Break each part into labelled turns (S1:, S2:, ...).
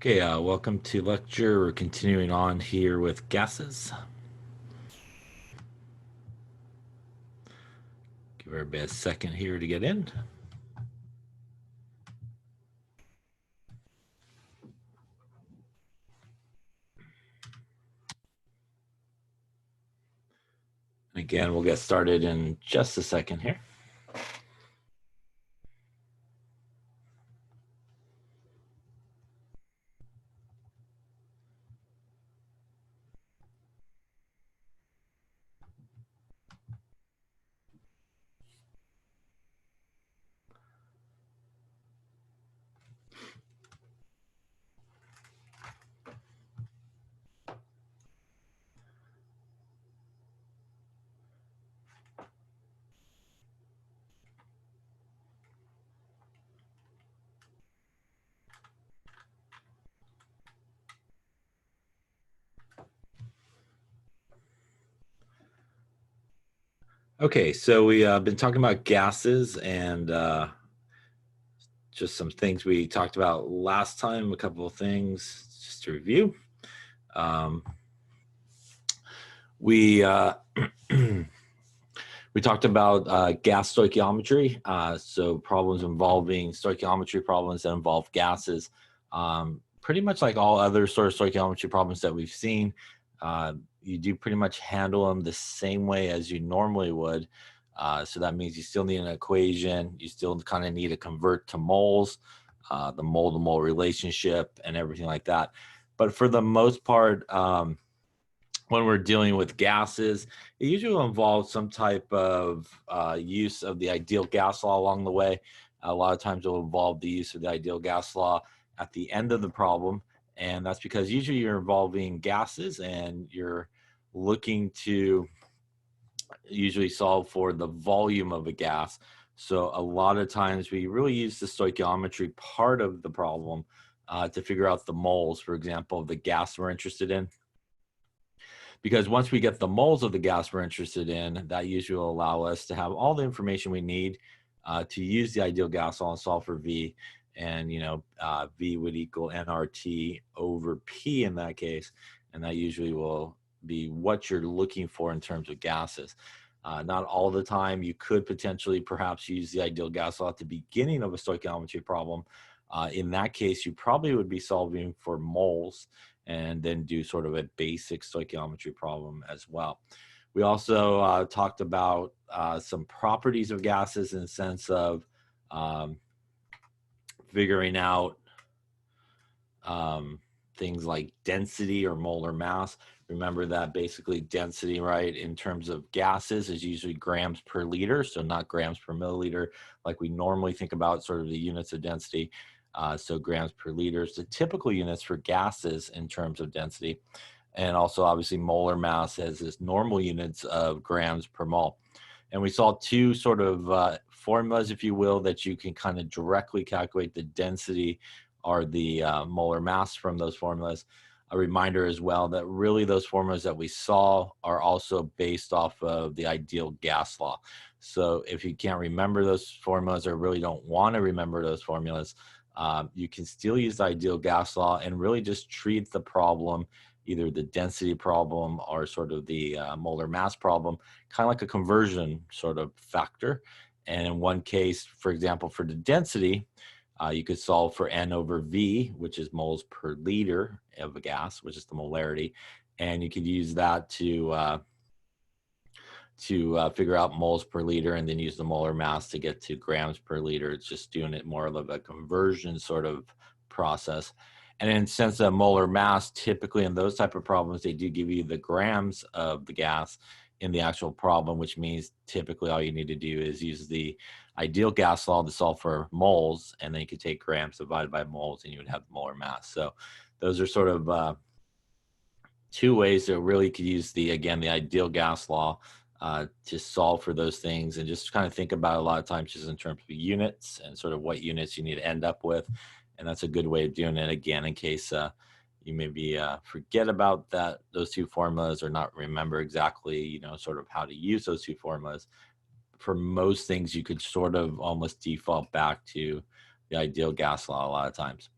S1: Okay, welcome to lecture. We're continuing on here with gases. Give everybody a second here to get in. Again, we'll get started in just a second here. Okay, so we been talking about gases and just some things we talked about last time, a couple of things just to review. We we talked about gas stoichiometry, so problems involving stoichiometry problems that involve gases. Pretty much like all other sort of stoichiometry problems that we've seen, you do pretty much handle them the same way as you normally would. So that means you still need an equation, you still kind of need to convert to moles, the mole-to-mole relationship and everything like that. But for the most part, when we're dealing with gases, it usually involves some type of use of the ideal gas law along the way. A lot of times it will involve the use of the ideal gas law at the end of the problem. And that's because usually you're involving gases and you're looking to usually solve for the volume of a gas. So a lot of times we really use the stoichiometry part of the problem to figure out the moles, for example, of the gas we're interested in. Because once we get the moles of the gas we're interested in, that usually will allow us to have all the information we need to use the ideal gas law and solve for V. And, V would equal nRT over P in that case. And that usually will be what you're looking for in terms of gases. Not all the time. You could potentially perhaps use the ideal gas law at the beginning of a stoichiometry problem. In that case, you probably would be solving for moles and then do sort of a basic stoichiometry problem as well. We also talked about some properties of gases in the sense of figuring out things like density or molar mass. Remember that basically density, right, in terms of gases is usually grams per liter, so not grams per milliliter like we normally think about sort of the units of density. So grams per liter is the typical units for gases in terms of density. And also obviously molar mass as is normal units of grams per mole. And we saw two sort of formulas, if you will, that you can kind of directly calculate the density or the molar mass from those formulas. A reminder as well that really those formulas that we saw are also based off of the ideal gas law. So if you can't remember those formulas or really don't want to remember those formulas, you can still use the ideal gas law and really just treat the problem, either the density problem or sort of the molar mass problem, kind of like a conversion sort of factor. And in one case, for example, for the density, you could solve for N over V, which is moles per liter of a gas, which is the molarity. And you could use that to figure out moles per liter and then use the molar mass to get to grams per liter. It's just doing it more of a conversion sort of process. And in sense of molar mass, typically in those type of problems, they do give you the grams of the gas in the actual problem, which means typically all you need to do is use the ideal gas law to solve for moles, and then you could take grams divided by moles and you would have molar mass. So those are sort of two ways that really could use the ideal gas law to solve for those things, and just kind of think about a lot of times just in terms of units and sort of what units you need to end up with. And that's a good way of doing it, again, in case you maybe forget about those two formulas or not remember exactly, sort of how to use those two formulas. For most things, you could sort of almost default back to the ideal gas law a lot of times.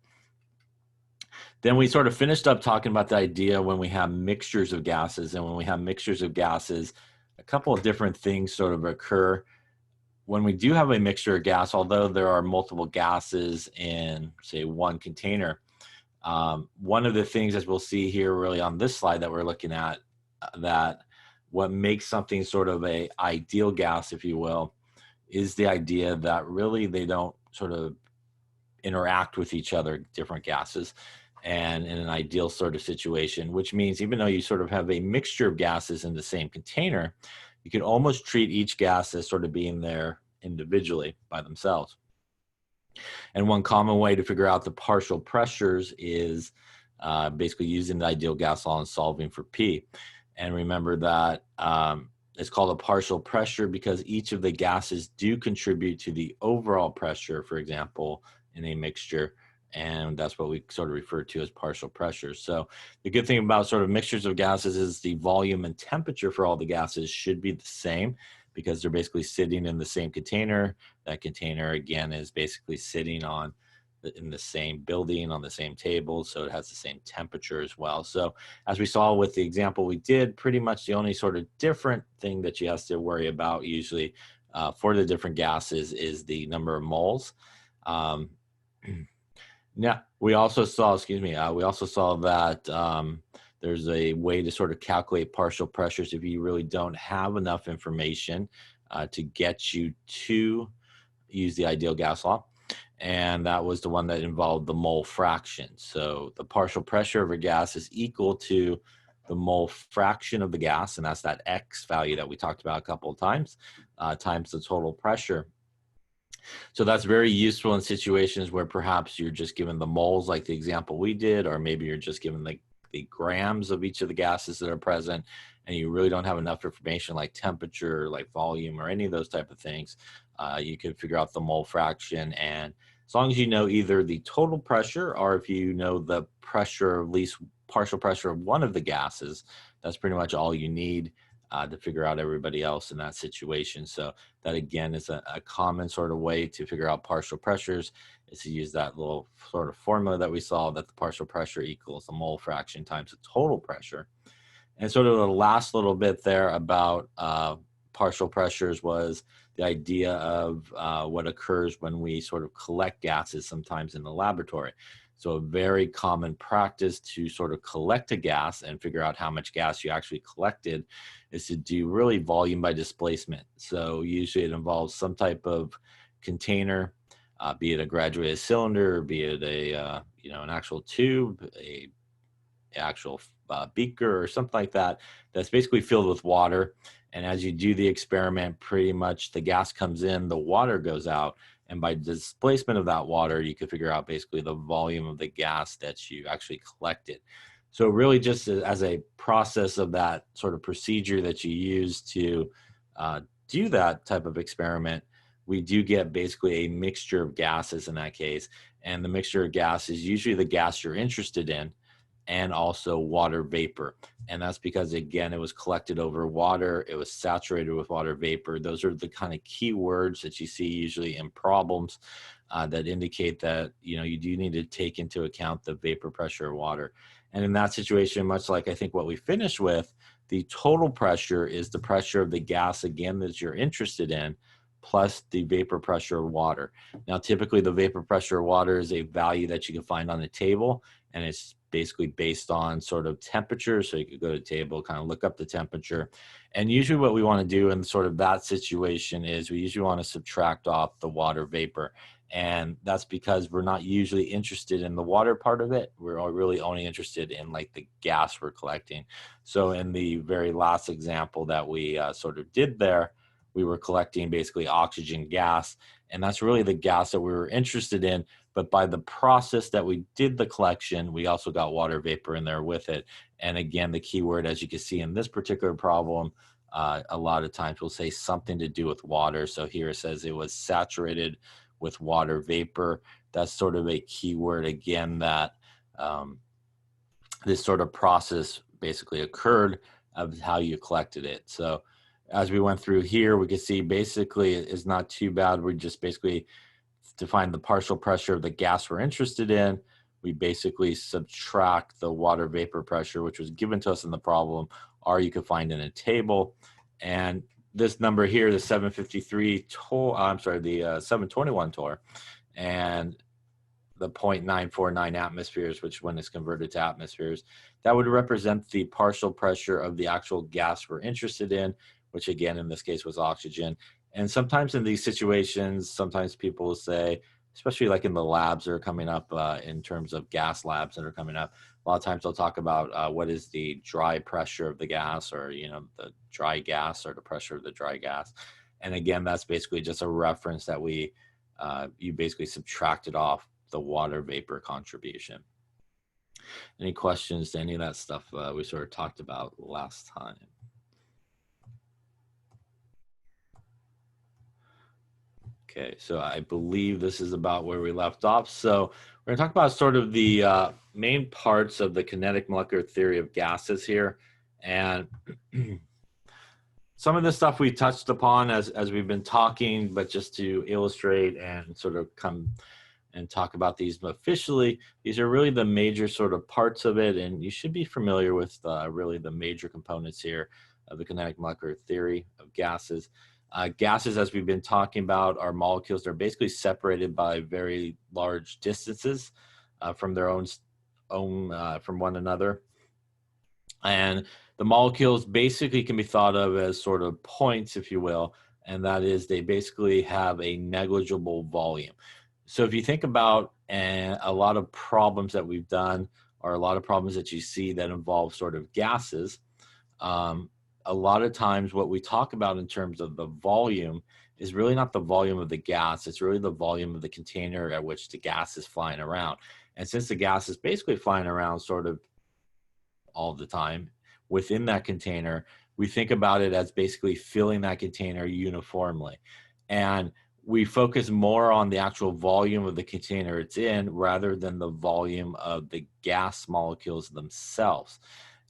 S1: Then we sort of finished up talking about the idea when we have mixtures of gases. And when we have mixtures of gases, a couple of different things sort of occur. When we do have a mixture of gas, although there are multiple gases in, say, one container, one of the things, as we'll see here really on this slide that we're looking at, that what makes something sort of a ideal gas, if you will, is the idea that really they don't sort of interact with each other, different gases, and in an ideal sort of situation, which means even though you sort of have a mixture of gases in the same container, you can almost treat each gas as sort of being there individually by themselves. And one common way to figure out the partial pressures is basically using the ideal gas law and solving for P. And remember that it's called a partial pressure because each of the gases do contribute to the overall pressure, for example, in a mixture. And that's what we sort of refer to as partial pressures. So the good thing about sort of mixtures of gases is the volume and temperature for all the gases should be the same because they're basically sitting in the same container. That container, again, is basically sitting in the same building on the same table, so it has the same temperature as well. So as we saw with the example we did, pretty much the only sort of different thing that you have to worry about usually for the different gases is the number of moles. Now, we also saw that there's a way to sort of calculate partial pressures if you really don't have enough information to get you to use the ideal gas law. And that was the one that involved the mole fraction. So the partial pressure of a gas is equal to the mole fraction of the gas, and that's that X value that we talked about a couple of times, times the total pressure. So that's very useful in situations where perhaps you're just given the moles like the example we did, or maybe you're just given the grams of each of the gases that are present, and you really don't have enough information like temperature, like volume, or any of those type of things. You can figure out the mole fraction, and as long as you know either the total pressure or if you know the pressure, at least partial pressure of one of the gases, that's pretty much all you need to figure out everybody else in that situation. So that again is a common sort of way to figure out partial pressures, is to use that little sort of formula that we saw, that the partial pressure equals the mole fraction times the total pressure. And sort of the last little bit there about partial pressures was the idea of what occurs when we sort of collect gases sometimes in the laboratory. So a very common practice to sort of collect a gas and figure out how much gas you actually collected is to do really volume by displacement. So usually it involves some type of container, be it a graduated cylinder, be it a an actual tube, a actual beaker or something like that, that's basically filled with water. And as you do the experiment, pretty much the gas comes in, the water goes out. And by displacement of that water, you can figure out basically the volume of the gas that you actually collected. So really just as a process of that sort of procedure that you use to do that type of experiment, we do get basically a mixture of gases in that case. And the mixture of gas is usually the gas you're interested in, and also water vapor. And that's because, again, it was collected over water, it was saturated with water vapor. Those are the kind of key words that you see usually in problems that indicate that, you do need to take into account the vapor pressure of water. And in that situation, much like I think what we finished with, the total pressure is the pressure of the gas, again, that you're interested in, plus the vapor pressure of water. Now, typically the vapor pressure of water is a value that you can find on a table, and it's basically based on sort of temperature. So you could go to the table, kind of look up the temperature. And usually what we want to do in sort of that situation is we usually want to subtract off the water vapor. And that's because we're not usually interested in the water part of it. We're really only interested in like the gas we're collecting. So in the very last example that we sort of did there, we were collecting basically oxygen gas, and that's really the gas that we were interested in. But by the process that we did the collection, we also got water vapor in there with it. And again, the key word, as you can see in this particular problem, a lot of times we'll say something to do with water. So here it says it was saturated with water vapor. That's sort of a key word, again, that this sort of process basically occurred of how you collected it. So as we went through here, we could see basically it's not too bad. We just basically define the partial pressure of the gas we're interested in. we basically subtract the water vapor pressure, which was given to us in the problem, or you could find in a table. And this number here, the 753 torr, I'm sorry, the 721 torr, and the 0.949 atmospheres, which when it's converted to atmospheres, that would represent the partial pressure of the actual gas we're interested in, which again, in this case was oxygen. And sometimes in these situations, sometimes people will say, especially like in the labs that are coming up in terms of gas labs that are coming up, a lot of times they'll talk about what is the dry pressure of the gas, or, you know, the dry gas or the pressure of the dry gas. And again, that's basically just a reference that you basically subtracted off the water vapor contribution. Any questions to any of that stuff we sort of talked about last time? Okay, so I believe this is about where we left off. So we're going to talk about sort of the main parts of the kinetic molecular theory of gases here. And some of this stuff we touched upon as we've been talking, but just to illustrate and sort of come and talk about these officially, these are really the major sort of parts of it, and you should be familiar with really the major components here of the kinetic molecular theory of gases. Gases, as we've been talking about, are molecules that are basically separated by very large distances from their own from one another. And the molecules basically can be thought of as sort of points, if you will, and that is they basically have a negligible volume. So if you think about a lot of problems that we've done, or a lot of problems that you see that involve sort of gases, a lot of times what we talk about in terms of the volume is really not the volume of the gas, it's really the volume of the container at which the gas is flying around. And since the gas is basically flying around sort of all the time within that container, we think about it as basically filling that container uniformly. And we focus more on the actual volume of the container it's in rather than the volume of the gas molecules themselves.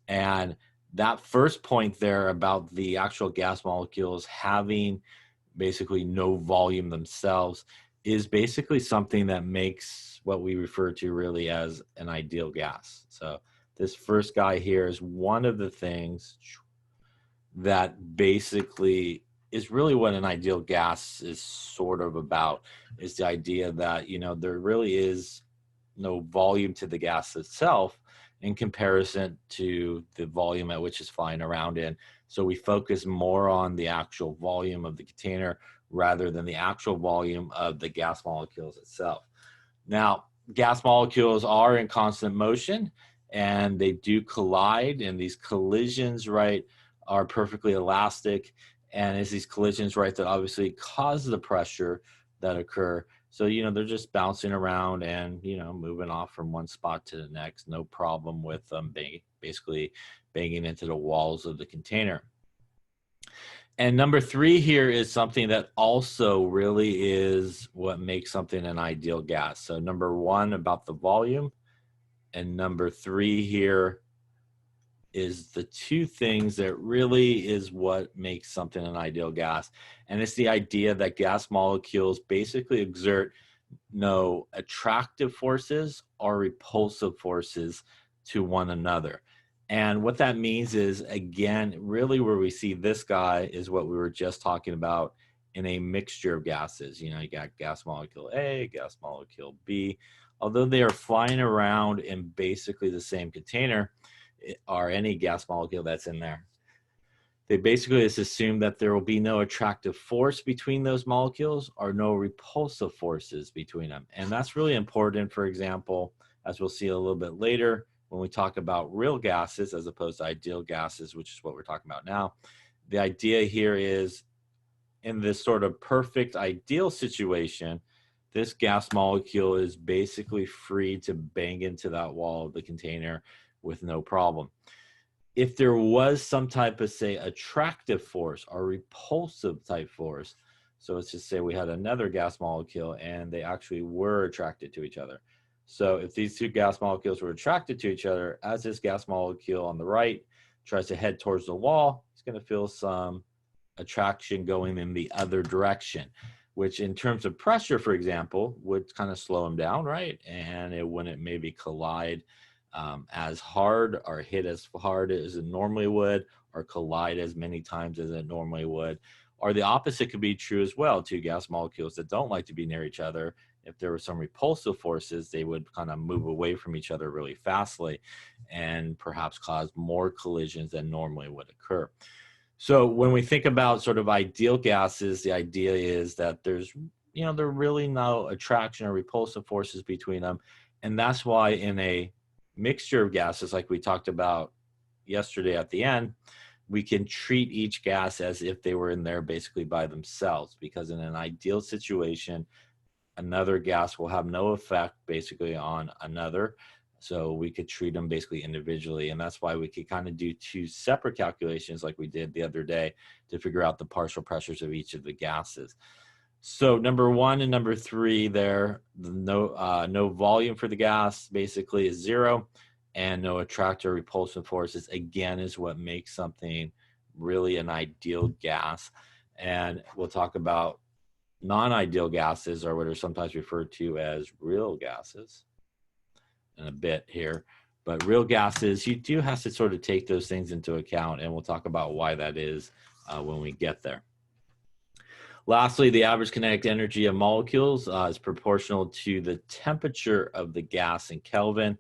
S1: And that first point there about the actual gas molecules having basically no volume themselves is basically something that makes what we refer to really as an ideal gas. So this first guy here is one of the things that basically is really what an ideal gas is sort of about, is the idea that, you know, there really is no volume to the gas itself in comparison to the volume at which it's flying around in. So we focus more on the actual volume of the container rather than the actual volume of the gas molecules itself. Now, gas molecules are in constant motion and they do collide, and these collisions, right, are perfectly elastic. And it's these collisions, right, that obviously cause the pressure that occur. So, you know, they're just bouncing around and, you know, moving off from one spot to the next. No problem with them basically banging into the walls of the container. And number three here is something that also really is what makes something an ideal gas. So number one, about the volume. And number three here is the two things that really is what makes something an ideal gas. And it's the idea that gas molecules basically exert no attractive forces or repulsive forces to one another. And what that means is, again, really where we see this guy is what we were just talking about in a mixture of gases. You know, you got gas molecule A, gas molecule B. Although they are flying around in basically the same container, or any gas molecule that's in there, they basically just assume that there will be no attractive force between those molecules or no repulsive forces between them. And that's really important, for example, as we'll see a little bit later when we talk about real gases as opposed to ideal gases, which is what we're talking about now. The idea here is, in this sort of perfect ideal situation, this gas molecule is basically free to bang into that wall of the container with no problem. If there was some type of, say, attractive force or repulsive type force, so let's just say we had another gas molecule and they actually were attracted to each other. So if these two gas molecules were attracted to each other, as this gas molecule on the right tries to head towards the wall, it's going to feel some attraction going in the other direction. which in terms of pressure, for example, would kind of slow them down, right? And it wouldn't maybe collide as hard or hit as hard as it normally would, or collide as many times as it normally would. Or the opposite could be true as well. Two gas molecules that don't like to be near each other, if there were some repulsive forces, they would kind of move away from each other really fastly and perhaps cause more collisions than normally would occur. So when we think about sort of ideal gases, the idea is that there's, there are really no attraction or repulsive forces between them. And that's why in a mixture of gases, like we talked about yesterday at the end, we can treat each gas as if they were in there basically by themselves, because in an ideal situation, another gas will have no effect basically on another. So we could treat them basically individually. And that's why we could kind of do two separate calculations like we did the other day to figure out the partial pressures of each of the gases. So number 1 and number 3 there, no volume for the gas basically is 0, and no attractor repulsive forces again is what makes something really an ideal gas. And we'll talk about non-ideal gases, or what are sometimes referred to as real gases, in a bit here. But real gases, you do have to sort of take those things into account, and we'll talk about why that is when we get there. Lastly, the average kinetic energy of molecules is proportional to the temperature of the gas in Kelvin.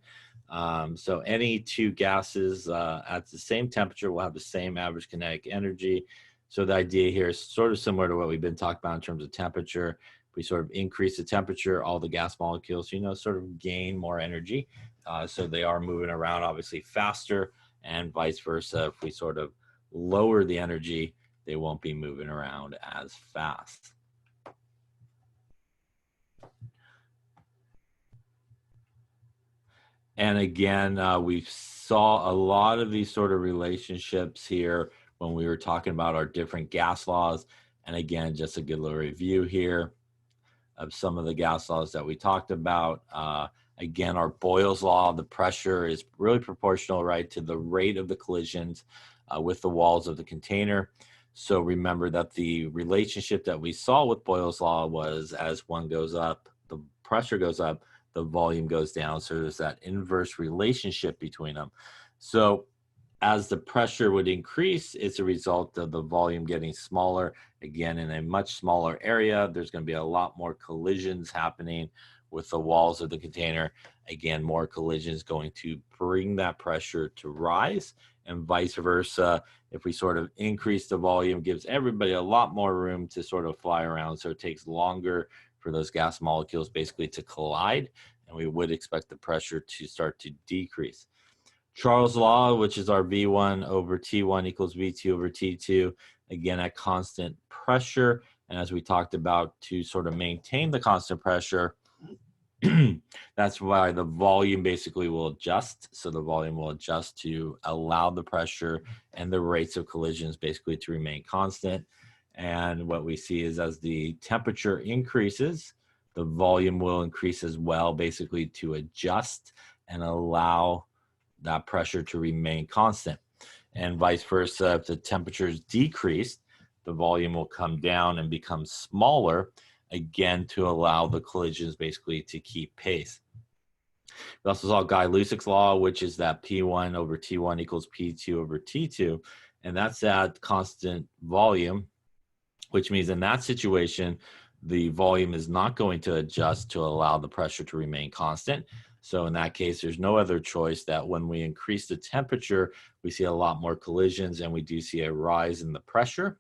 S1: So any two gases at the same temperature will have the same average kinetic energy. So the idea here is sort of similar to what we've been talking about in terms of temperature. If we sort of increase the temperature, all the gas molecules, sort of gain more energy. So they are moving around obviously faster, and vice versa. If we sort of lower the energy, they won't be moving around as fast. And again, we saw a lot of these sort of relationships here when we were talking about our different gas laws. And again, just a good little review here of some of the gas laws that we talked about. Again, our Boyle's law, the pressure is really proportional, right, to the rate of the collisions with the walls of the container. So remember that the relationship that we saw with Boyle's law was as one goes up, the pressure goes up, the volume goes down. So there's that inverse relationship between them. So as the pressure would increase, it's a result of the volume getting smaller. Again, in a much smaller area, there's going to be a lot more collisions happening with the walls of the container. Again, more collisions going to bring that pressure to rise, and vice versa. If we sort of increase the volume, gives everybody a lot more room to sort of fly around. So it takes longer for those gas molecules basically to collide, and we would expect the pressure to start to decrease. Charles' law, which is our V1 over T1 equals V2 over T2, again at constant pressure. And as we talked about, to sort of maintain the constant pressure, that's why the volume basically will adjust. So the volume will adjust to allow the pressure and the rates of collisions basically to remain constant. And what we see is as the temperature increases, the volume will increase as well, basically to adjust and allow that pressure to remain constant. And vice versa, if the temperature is decreased, the volume will come down and become smaller, again, to allow the collisions basically to keep pace. We also saw Guy-Lussac's law, which is that P1 over T1 equals P2 over T2. And that's at constant volume, which means in that situation, the volume is not going to adjust to allow the pressure to remain constant. So in that case, there's no other choice that when we increase the temperature, we see a lot more collisions, and we do see a rise in the pressure.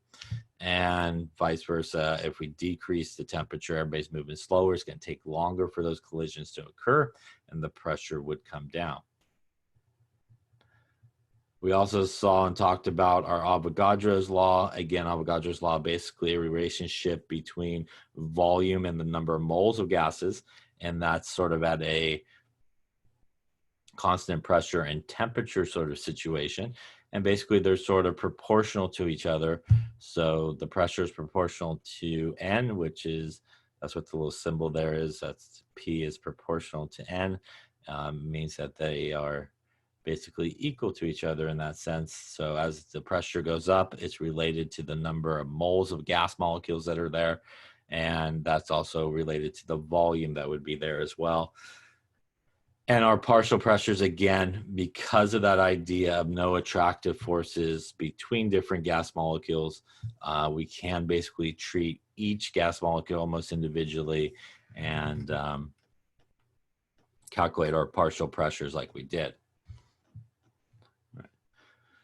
S1: And vice versa, if we decrease the temperature, everybody's moving slower, it's going to take longer for those collisions to occur, and the pressure would come down. We also saw and talked about our Avogadro's law. Again, Avogadro's law, basically a relationship between volume and the number of moles of gases, and that's sort of at a constant pressure and temperature sort of situation. And basically they're sort of proportional to each other. So the pressure is proportional to N, which is, that's what the little symbol there is. That's P is proportional to N. Means that they are basically equal to each other in that sense. So as the pressure goes up, it's related to the number of moles of gas molecules that are there. And that's also related to the volume that would be there as well. And our partial pressures, again, because of that idea of no attractive forces between different gas molecules, we can basically treat each gas molecule almost individually and calculate our partial pressures like we did. Right.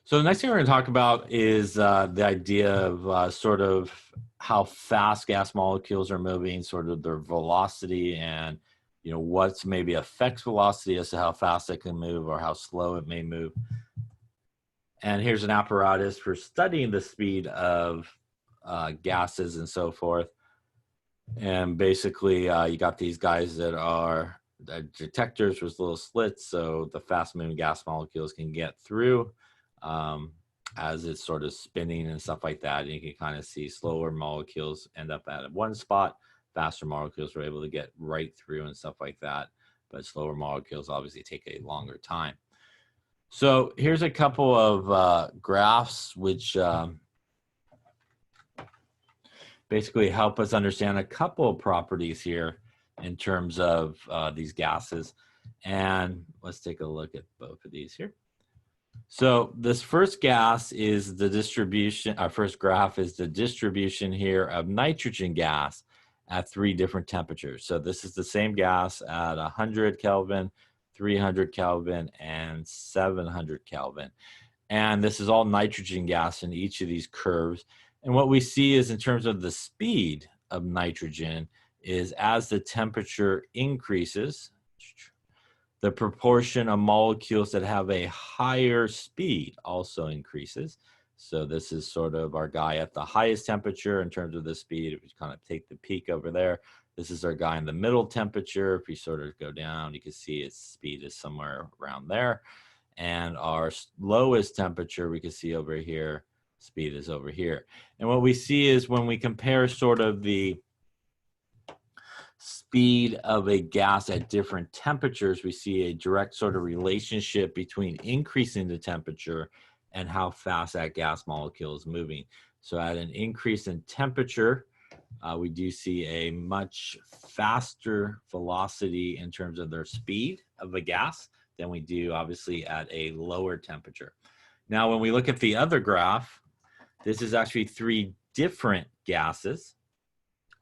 S1: So the next thing we're going to talk about is the idea of sort of how fast gas molecules are moving, sort of their velocity, and what's maybe affects velocity as to how fast it can move or how slow it may move. And here's an apparatus for studying the speed of gases and so forth. And basically, you got these guys that are detectors with little slits, so the fast-moving gas molecules can get through as it's sort of spinning and stuff like that. And you can kind of see slower molecules end up at one spot. Faster molecules are able to get right through and stuff like that, but slower molecules obviously take a longer time. So here's a couple of graphs which basically help us understand a couple of properties here in terms of these gases. And let's take a look at both of these here. So this first gas is the distribution, our first graph is the distribution here of nitrogen gas at 3 different temperatures. So this is the same gas at 100 Kelvin, 300 Kelvin, and 700 Kelvin. And this is all nitrogen gas in each of these curves. And what we see is in terms of the speed of nitrogen is as the temperature increases, the proportion of molecules that have a higher speed also increases. So this is sort of our guy at the highest temperature in terms of the speed. If we kind of take the peak over there, this is our guy in the middle temperature. If we sort of go down, you can see its speed is somewhere around there. And our lowest temperature, we can see over here, speed is over here. And what we see is when we compare sort of the speed of a gas at different temperatures, we see a direct sort of relationship between increasing the temperature and how fast that gas molecule is moving. So at an increase in temperature, we do see a much faster velocity in terms of their speed of a gas than we do obviously at a lower temperature. Now, when we look at the other graph, this is actually 3 different gases.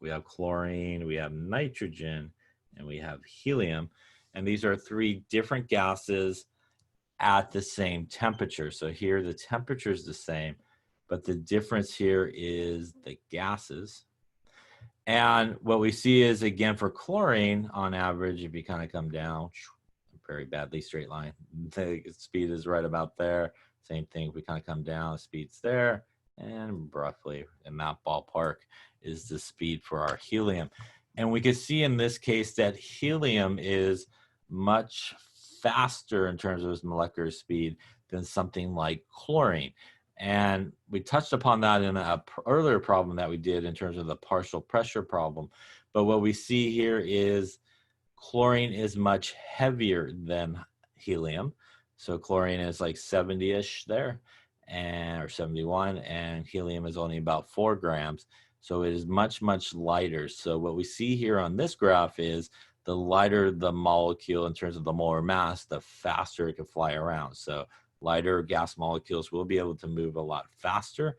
S1: We have chlorine, we have nitrogen, and we have helium. And these are 3 different gases at the same temperature. So here the temperature is the same, but the difference here is the gases. And what we see is, again, for chlorine, on average, if you kind of come down, very badly straight line, the speed is right about there. Same thing, if we kind of come down, the speed's there. And roughly in that ballpark is the speed for our helium. And we can see in this case that helium is much faster in terms of its molecular speed than something like chlorine. And we touched upon that in an earlier problem that we did in terms of the partial pressure problem. But what we see here is chlorine is much heavier than helium. So chlorine is like 70-ish there, or 71, and helium is only about 4 grams. So it is much, much lighter. So what we see here on this graph is the lighter the molecule in terms of the molar mass, the faster it can fly around. So lighter gas molecules will be able to move a lot faster.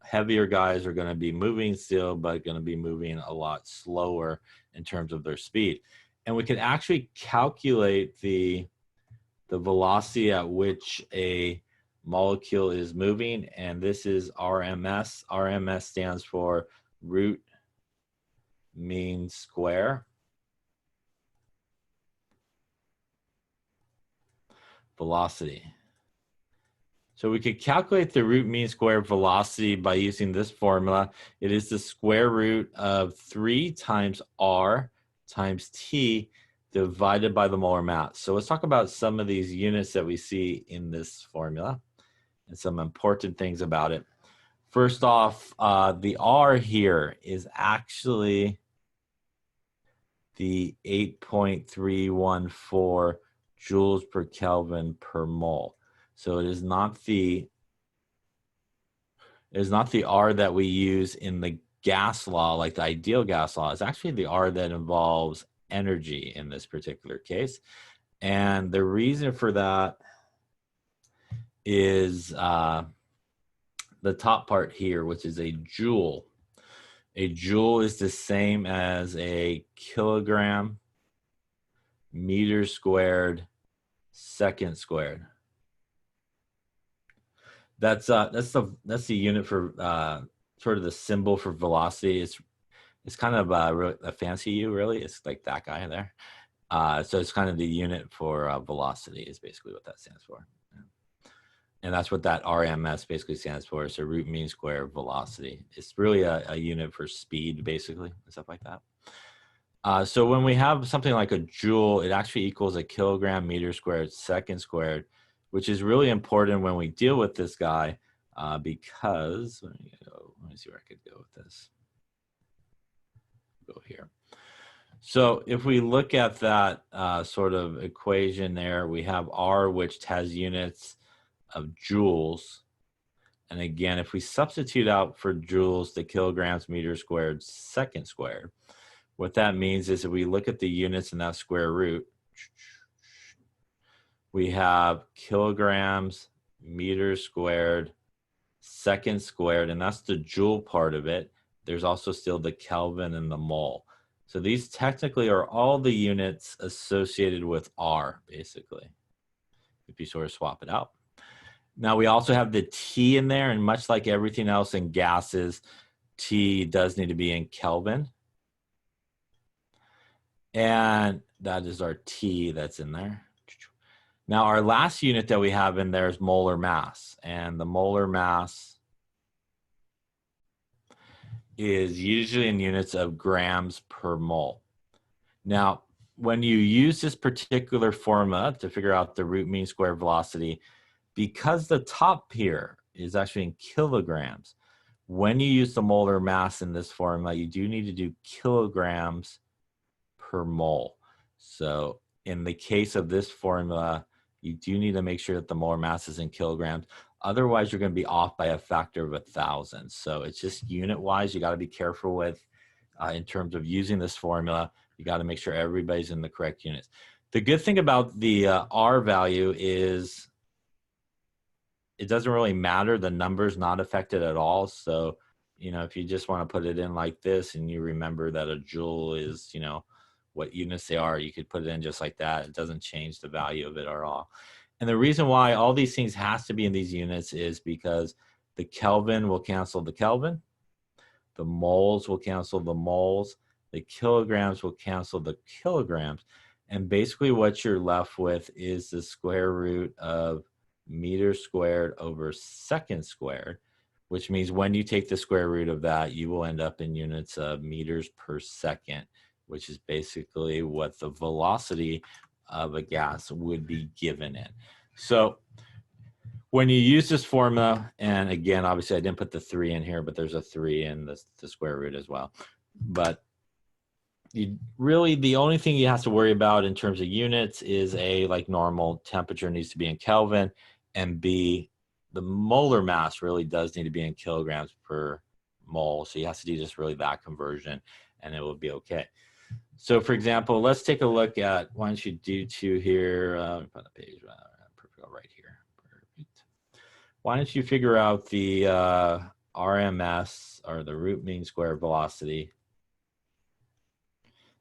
S1: Heavier guys are going to be moving still, but going to be moving a lot slower in terms of their speed. And we can actually calculate the velocity at which a molecule is moving, and this is RMS. RMS stands for root mean square velocity. So we could calculate the root mean square velocity by using this formula. It is the square root of 3 times r times t divided by the molar mass. So let's talk about some of these units that we see in this formula and some important things about it. First off, the R here is actually the 8.314 joules per Kelvin per mole. So it is not the R that we use in the gas law, like the ideal gas law, is actually the R that involves energy in this particular case. And the reason for that is the top part here, which is a joule. A joule is the same as a kilogram meter squared second squared. That's the unit for sort of the symbol for velocity. It's kind of a fancy U, really. It's like that guy there. So it's kind of the unit for velocity is basically what that stands for. And that's what that RMS basically stands for. So root mean square velocity. It's really a unit for speed, basically, and stuff like that. So when we have something like a joule, it actually equals a kilogram meter squared second squared, which is really important when we deal with this guy because, let me see where I could go with this. Go here. So if we look at that sort of equation there, we have R, which has units of joules. And again, if we substitute out for joules the kilograms meters squared second squared, what that means is if we look at the units in that square root, we have kilograms meters squared second squared, and that's the joule part of it. There's also still the Kelvin and the mole. So these technically are all the units associated with R, basically, if you sort of swap it out. Now we also have the T in there, and much like everything else in gases, T does need to be in Kelvin. And that is our T that's in there. Now our last unit that we have in there is molar mass, and the molar mass is usually in units of grams per mole. Now, when you use this particular formula to figure out the root mean square velocity, because the top here is actually in kilograms, when you use the molar mass in this formula, you do need to do kilograms per mole. So in the case of this formula, you do need to make sure that the molar mass is in kilograms. Otherwise, you're going to be off by a factor of 1,000. So it's just unit-wise, you got to be careful with in terms of using this formula. You got to make sure everybody's in the correct units. The good thing about the R value is it doesn't really matter. The number's not affected at all. So, you know, if you just want to put it in like this and you remember that a joule is, you know, what units they are, you could put it in just like that. It doesn't change the value of it at all. And the reason why all these things has to be in these units is because the Kelvin will cancel the Kelvin, the moles will cancel the moles, the kilograms will cancel the kilograms. And basically what you're left with is the square root of meters squared over second squared, which means when you take the square root of that, you will end up in units of meters per second, which is basically what the velocity of a gas would be given in. So when you use this formula, and again, obviously I didn't put the 3 in here, but there's a 3 in the square root as well. But you really, the only thing you have to worry about in terms of units is A, like normal, temperature needs to be in Kelvin, and B, the molar mass really does need to be in kilograms per mole. So you have to do just really that conversion and it will be okay. So for example, let's take a look at, why don't you do 2 here, put the page right here. Perfect. Why don't you figure out the RMS, or the root mean square velocity,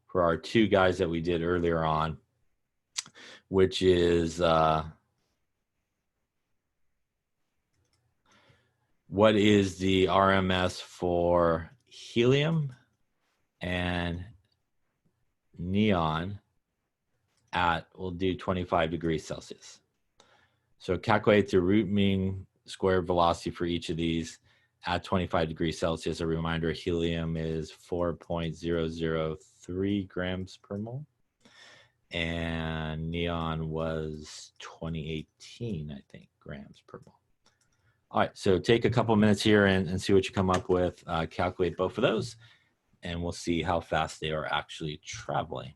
S1: for our 2 guys that we did earlier on, which is what is the RMS for helium and neon at, we'll do 25 degrees Celsius. So calculate the root mean square velocity for each of these at 25 degrees Celsius. A reminder, helium is 4.003 grams per mole. And neon was 2018, I think, grams per mole. All right, so take a couple minutes here and see what you come up with. Calculate both of those, and we'll see how fast they are actually traveling.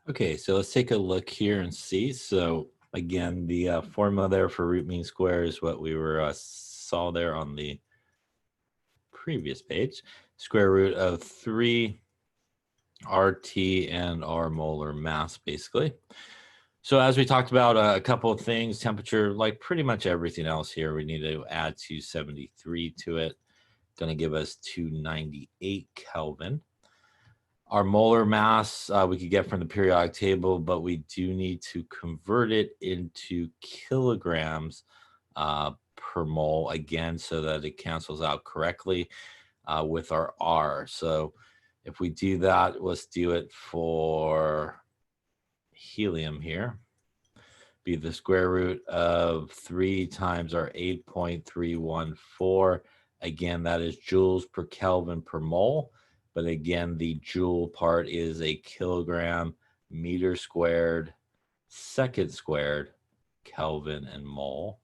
S1: Okay, so let's take a look here and see. So again, the formula there for root mean square is what we were saw there on the previous page. Square root of 3 RT and R molar mass, basically. So as we talked about a couple of things, temperature, like pretty much everything else here, we need to add 273 to it. Going to give us 298 Kelvin. Our molar mass we could get from the periodic table, but we do need to convert it into kilograms per mole again, so that it cancels out correctly with our R. So if we do that, let's do it for helium here. Be the square root of 3 times our 8.314. Again, that is joules per Kelvin per mole. But again, the joule part is a kilogram, meter squared, second squared, Kelvin and mole.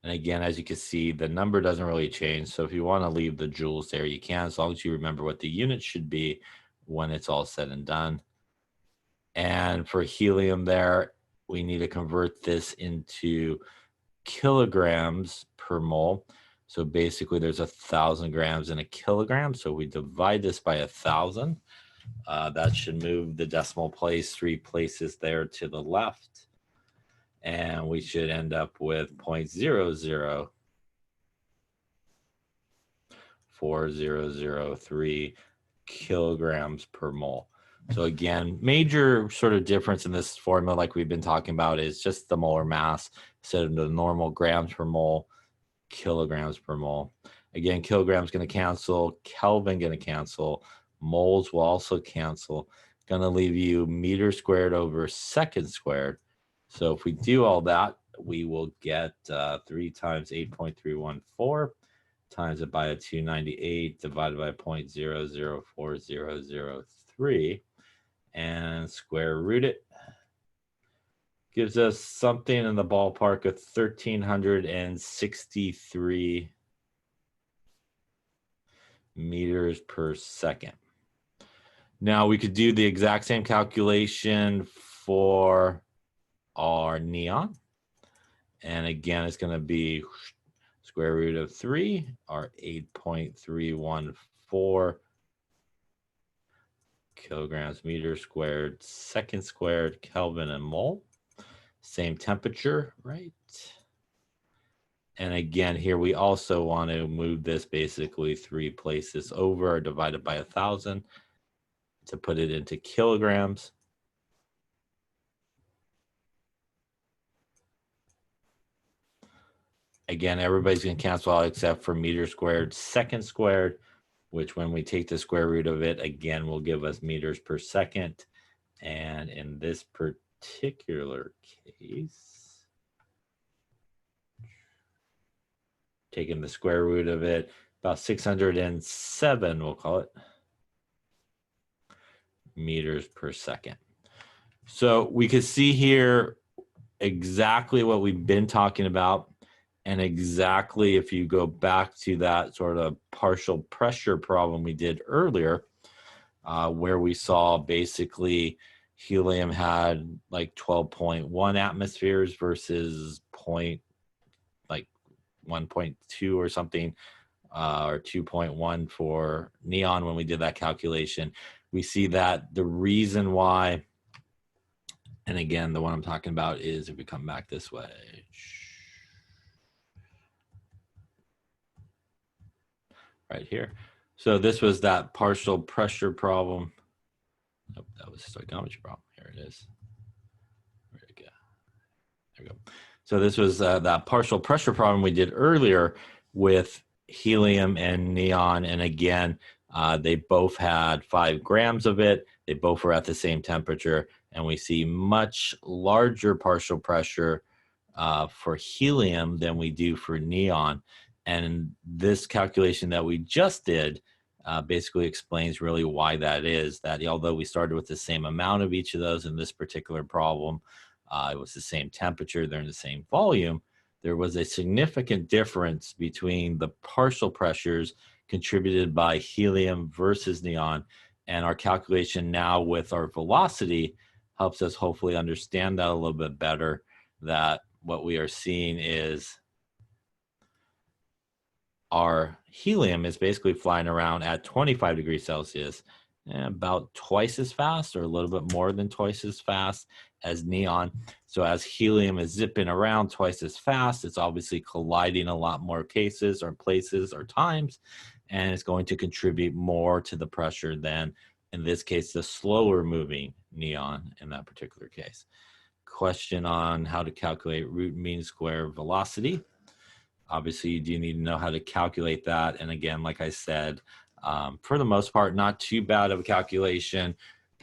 S1: And again, as you can see, the number doesn't really change. So if you want to leave the joules there, you can, as long as you remember what the unit should be when it's all said and done. And for helium there, we need to convert this into kilograms per mole. So basically there's 1,000 grams in a kilogram. So we divide this by 1,000. That should move the decimal place 3 places there to the left. And we should end up with 0.004003 kilograms per mole. So again, major sort of difference in this formula, like we've been talking about, is just the molar mass instead of the normal grams per mole, kilograms per mole. Again, kilograms going to cancel, Kelvin going to cancel, moles will also cancel. Going to leave you meter squared over second squared. So if we do all that, we will get 3 times 8.314 times it by a 298 divided by 0.004003 and square root it. Gives us something in the ballpark of 1,363 meters per second. Now we could do the exact same calculation for our neon. And again, it's going to be square root of 3, our 8.314 kilograms meter squared, second squared, Kelvin and mole. Same temperature, right? And again, here we also want to move this basically 3 places over, divided by 1,000 to put it into kilograms. Again, everybody's going to cancel out except for meter squared, second squared, which when we take the square root of it, again, will give us meters per second. And in this particular case, taking the square root of it, about 607, we'll call it, meters per second. So we could see here exactly what we've been talking about. And exactly if you go back to that sort of partial pressure problem we did earlier, where we saw basically helium had like 12.1 atmospheres versus 1.2 or something, or 2.1 for neon when we did that calculation. We see that the reason why, and again, the one I'm talking about is if we come back this way. Right here. So this was that partial pressure problem. Nope, that was a stoichiometry problem. Here it is. Where'd it go? There we go. So this was that partial pressure problem we did earlier with helium and neon. And again, they both had 5 grams of it. They both were at the same temperature. And we see much larger partial pressure for helium than we do for neon. And this calculation that we just did basically explains really why that is, that although we started with the same amount of each of those in this particular problem, it was the same temperature, they're in the same volume, there was a significant difference between the partial pressures contributed by helium versus neon. And our calculation now with our velocity helps us hopefully understand that a little bit better, that what we are seeing is our helium is basically flying around at 25 degrees Celsius, and about twice as fast or a little bit more than twice as fast as neon. So as helium is zipping around twice as fast, it's obviously colliding a lot more cases or places or times, and it's going to contribute more to the pressure than, in this case, the slower moving neon in that particular case. Question on how to calculate root mean square velocity. Obviously, you do need to know how to calculate that. And again, like I said, for the most part, not too bad of a calculation.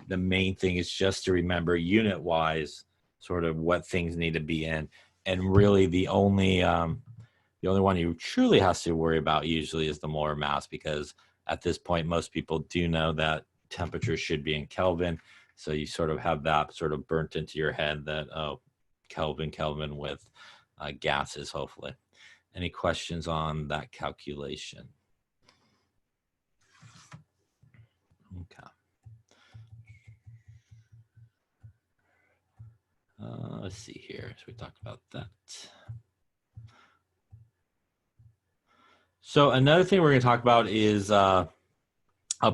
S1: The main thing is just to remember unit-wise sort of what things need to be in. And really the only one you truly has to worry about usually is the molar mass, because at this point, most people do know that temperature should be in Kelvin. So you sort of have that sort of burnt into your head that, oh, Kelvin with gases, hopefully. Any questions on that calculation? Okay. Let's see here. So we talked about that. So another thing we're going to talk about is a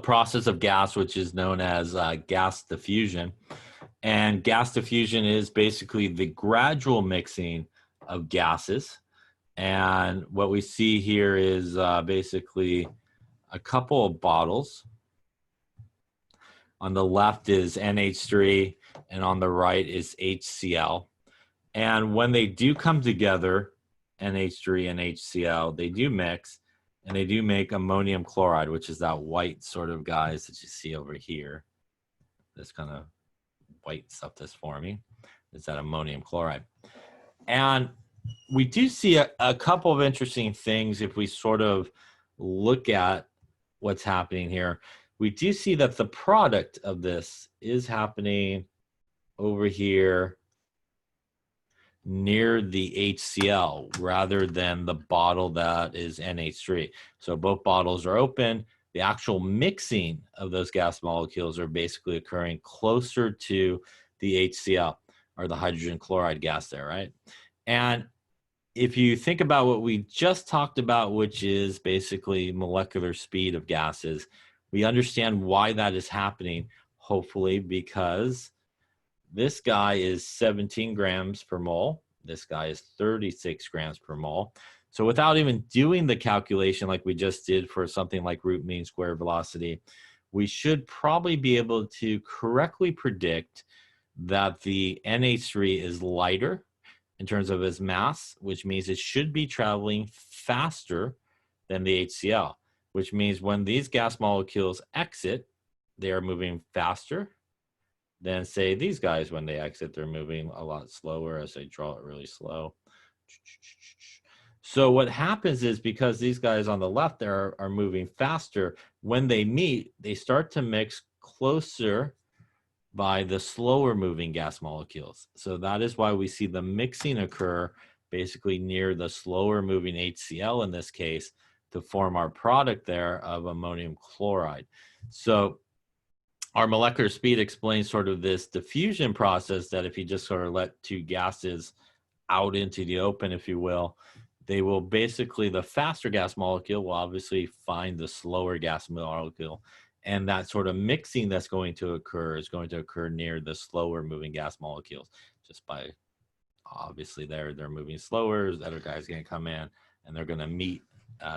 S1: process of gas, which is known as gas diffusion. And gas diffusion is basically the gradual mixing of gases. And what we see here is basically a couple of bottles. On the left is NH3, and on the right is HCl. And when they do come together, NH3 and HCl, they do mix, and they do make ammonium chloride, which is that white sort of guys that you see over here. This kind of white stuff that's forming is that ammonium chloride. And we do see a couple of interesting things if we sort of look at what's happening here. We do see that the product of this is happening over here near the HCl rather than the bottle that is NH3. So both bottles are open. The actual mixing of those gas molecules are basically occurring closer to the HCl, or the hydrogen chloride gas there, right? And if you think about what we just talked about, which is basically molecular speed of gases, we understand why that is happening, hopefully, because this guy is 17 grams per mole. This guy is 36 grams per mole. So without even doing the calculation like we just did for something like root mean square velocity, we should probably be able to correctly predict that the NH3 is lighter in terms of its mass, which means it should be traveling faster than the HCl, which means when these gas molecules exit, they are moving faster than, say, these guys. When they exit, they're moving a lot slower as they draw it really slow. So what happens is, because these guys on the left there are moving faster, when they meet, they start to mix closer by the slower moving gas molecules. So that is why we see the mixing occur basically near the slower moving HCl in this case to form our product there of ammonium chloride. So our molecular speed explains sort of this diffusion process, that if you just sort of let two gases out into the open, if you will, they will basically, the faster gas molecule will obviously find the slower gas molecule. And that sort of mixing that's going to occur is going to occur near the slower moving gas molecules, just by, obviously they're moving slower. The other guy's going to come in and they're going to meet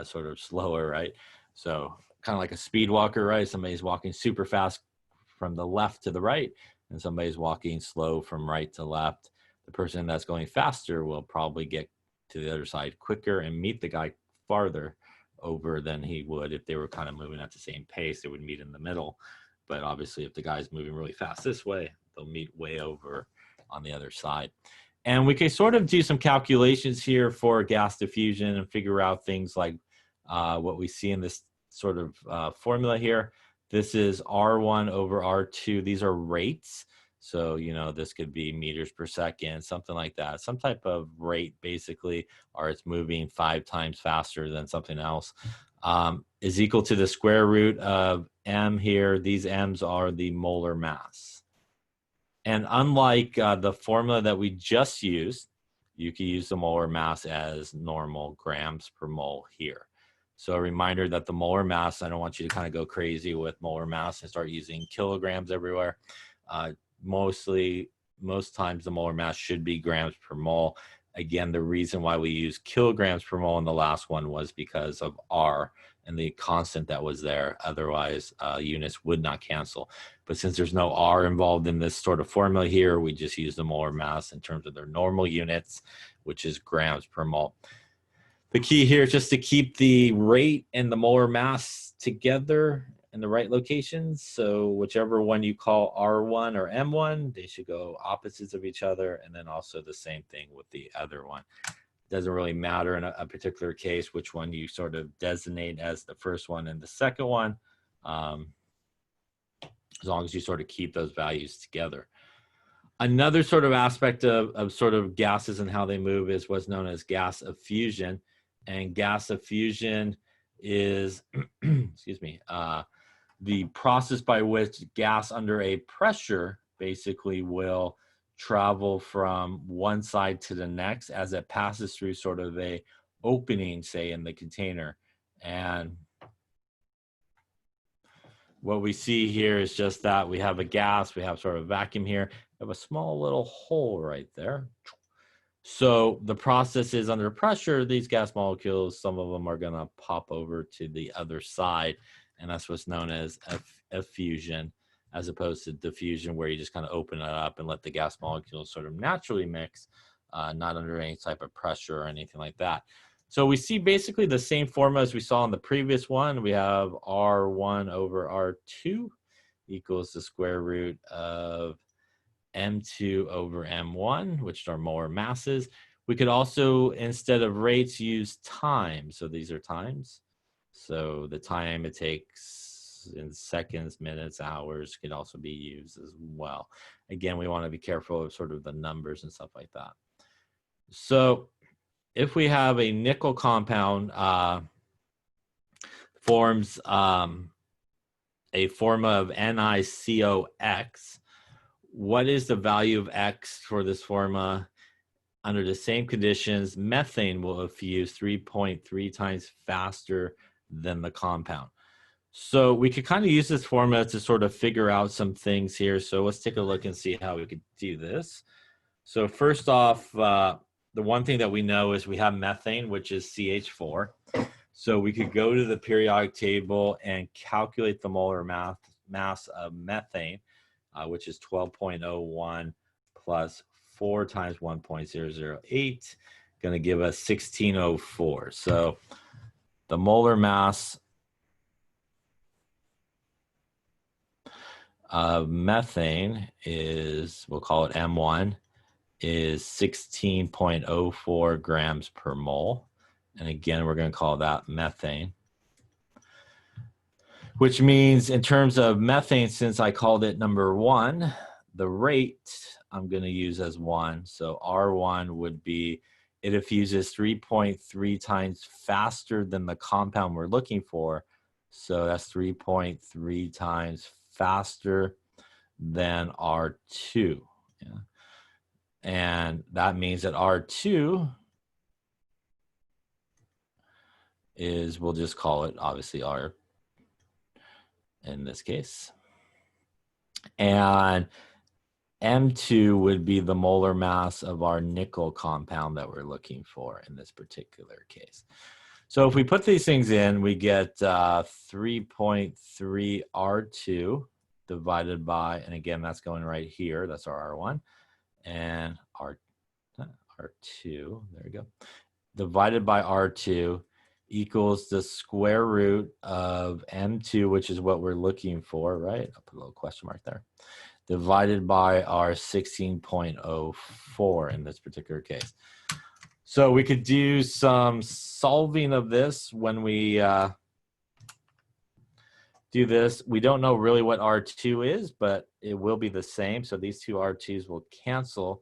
S1: sort of slower, right? So kind of like a speed walker, right? Somebody's walking super fast from the left to the right, and somebody's walking slow from right to left. The person that's going faster will probably get to the other side quicker and meet the guy farther over than he would if they were kind of moving at the same pace. They would meet in the middle. But obviously, if the guy's moving really fast this way, they'll meet way over on the other side. And we can sort of do some calculations here for gas diffusion and figure out things like what we see in this sort of formula here. This is R1 over R2. These are rates. So, you know, this could be meters per second, something like that. Some type of rate, basically, or it's moving 5 times faster than something else. is equal to the square root of m here. These m's are the molar mass. And unlike the formula that we just used, you can use the molar mass as normal grams per mole here. So a reminder that the molar mass, I don't want you to kind of go crazy with molar mass and start using kilograms everywhere. Most times the molar mass should be grams per mole. Again, the reason why we use kilograms per mole in the last one was because of R and the constant that was there. Otherwise, units would not cancel. But since there's no R involved in this sort of formula here, we just use the molar mass in terms of their normal units, which is grams per mole. The key here is just to keep the rate and the molar mass together in the right locations. So whichever one you call R1 or M1, they should go opposites of each other. And then also the same thing with the other one. It doesn't really matter in a particular case which one you sort of designate as the first one and the second one, as long as you sort of keep those values together. Another sort of aspect of sort of gases and how they move is what's known as gas effusion. And gas effusion is, excuse me, the process by which gas under a pressure basically will travel from one side to the next as it passes through sort of a opening, say, in the container. And what we see here is just that we have a gas, we have sort of a vacuum here, we have a small little hole right there. So the process is under pressure, these gas molecules, some of them are going to pop over to the other side. And that's what's known as effusion, as opposed to diffusion, where you just kind of open it up and let the gas molecules sort of naturally mix, not under any type of pressure or anything like that. So we see basically the same formula as we saw in the previous one. We have R1 over R2 equals the square root of M2 over M1, which are molar masses. We could also, instead of rates, use time. So these are times. So the time it takes in seconds, minutes, hours can also be used as well. Again, we want to be careful of sort of the numbers and stuff like that. So if we have a nickel compound forms a formula of NiCOX, what is the value of X for this formula? Under the same conditions, methane will effuse 3.3 times faster than the compound. So we could kind of use this formula to sort of figure out some things here. So let's take a look and see how we could do this. So first off, the one thing that we know is we have methane, which is CH4. So we could go to the periodic table and calculate the molar mass of methane, which is 12.01 plus 4 times 1.008, going to give us 1604. So the molar mass of methane is, we'll call it M1, is 16.04 grams per mole. And again, we're going to call that methane. Which means in terms of methane, since I called it number 1, the rate I'm going to use as 1. So R1 would be, it effuses 3.3 times faster than the compound we're looking for. So that's 3.3 times faster than R2. Yeah. And that means that R2 is, we'll just call it obviously R in this case. And M2 would be the molar mass of our nickel compound that we're looking for in this particular case. So if we put these things in, we get 3.3 R2 divided by, and again, that's going right here. That's our R1 and R2, there we go, divided by R2 equals the square root of M2, which is what we're looking for, right? I'll put a little question mark there, divided by our 16.04 in this particular case. So we could do some solving of this when we do this. We don't know really what R2 is, but it will be the same. So these two R2s will cancel.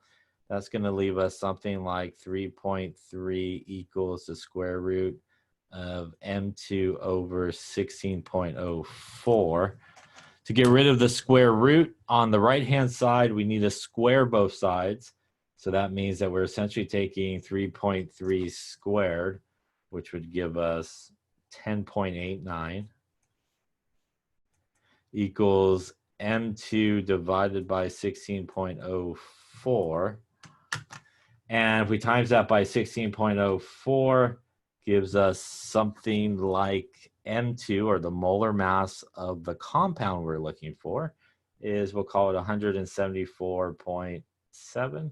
S1: That's going to leave us something like 3.3 equals the square root of M2 over 16.04. To get rid of the square root on the right-hand side, we need to square both sides. So that means that we're essentially taking 3.3 squared, which would give us 10.89 equals M2 divided by 16.04. And if we times that by 16.04, gives us something like M2, or the molar mass of the compound we're looking for, is, we'll call it 174.7.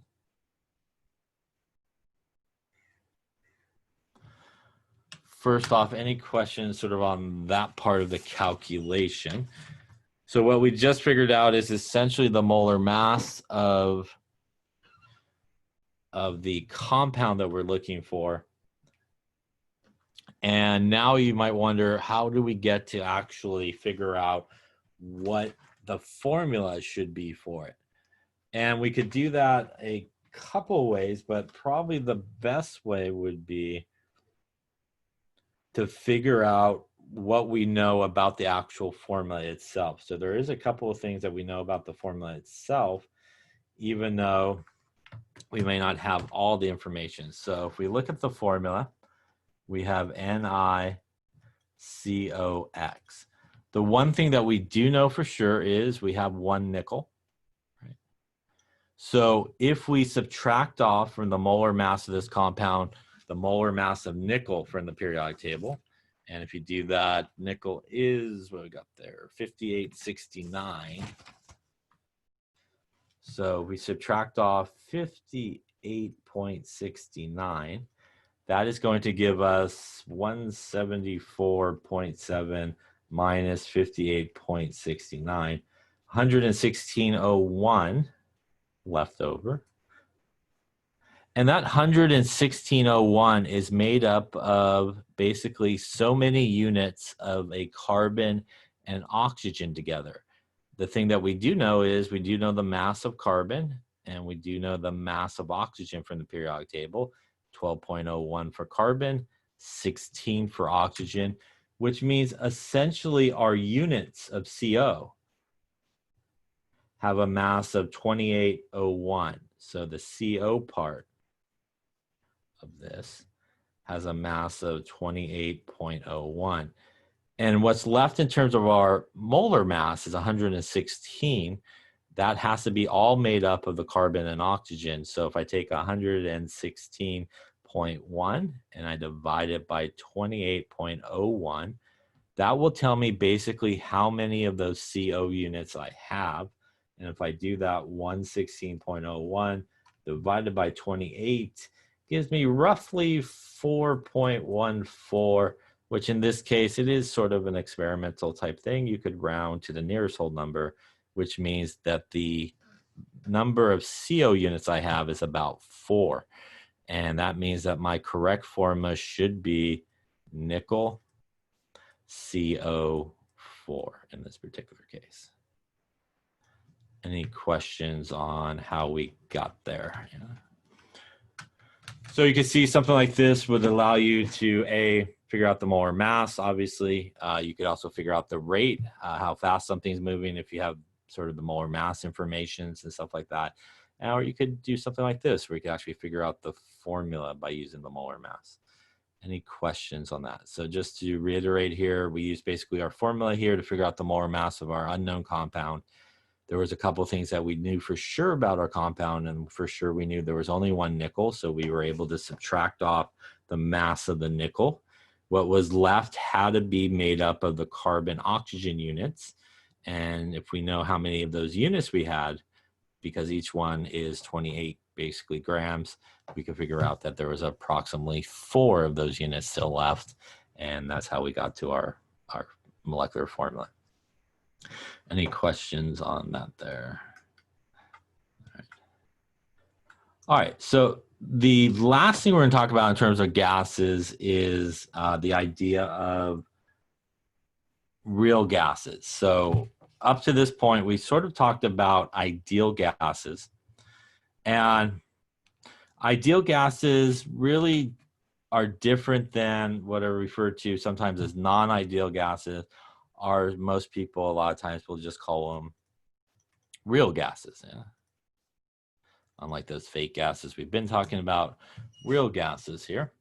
S1: First off, any questions sort of on that part of the calculation? So what we just figured out is essentially the molar mass of the compound that we're looking for. And now you might wonder, how do we get to actually figure out what the formula should be for it? And we could do that a couple ways, but probably the best way would be to figure out what we know about the actual formula itself. So there is a couple of things that we know about the formula itself, even though we may not have all the information. So if we look at the formula, we have NiCOX. The one thing that we do know for sure is we have 1 nickel. Right? So if we subtract off from the molar mass of this compound the molar mass of nickel from the periodic table, and if you do that, nickel is, what we got there, 5869. So we subtract off 58.69. That is going to give us 174.7 minus 58.69, 116.01 left over. And that 116.01 is made up of basically so many units of a carbon and oxygen together. The thing that we do know is we do know the mass of carbon, and we do know the mass of oxygen from the periodic table. 12.01 for carbon, 16 for oxygen, which means essentially our units of CO have a mass of 2801. So the CO part of this has a mass of 28.01. And what's left in terms of our molar mass is 116. That has to be all made up of the carbon and oxygen. So if I take 116.1 and I divide it by 28.01, that will tell me basically how many of those CO units I have. And if I do that, 116.01 divided by 28 gives me roughly 4.14, which in this case, it is sort of an experimental type thing. You could round to the nearest whole number, which means that the number of CO units I have is about 4. And that means that my correct formula should be nickel CO4 in this particular case. Any questions on how we got there? Yeah. So you can see something like this would allow you to figure out the molar mass, obviously. You could also figure out the rate, how fast something's moving if you have sort of the molar mass informations and stuff like that. Or you could do something like this where you could actually figure out the formula by using the molar mass. Any questions on that? So just to reiterate here, we use basically our formula here to figure out the molar mass of our unknown compound. There was a couple of things that we knew for sure about our compound, and for sure we knew there was only 1 nickel, so we were able to subtract off the mass of the nickel. What was left had to be made up of the carbon-oxygen units, and if we know how many of those units we had, because each one is 28 basically grams, we could figure out that there was approximately 4 of those units still left, and that's how we got to our molecular formula. Any questions on that there? All right, so the last thing we're going to talk about in terms of gases is the idea of real gases. So up to this point, we sort of talked about ideal gases. And ideal gases really are different than what are referred to sometimes as non-ideal gases, are most people a lot of times will just call them real gases. Yeah. Unlike those fake gases we've been talking about, real gases here.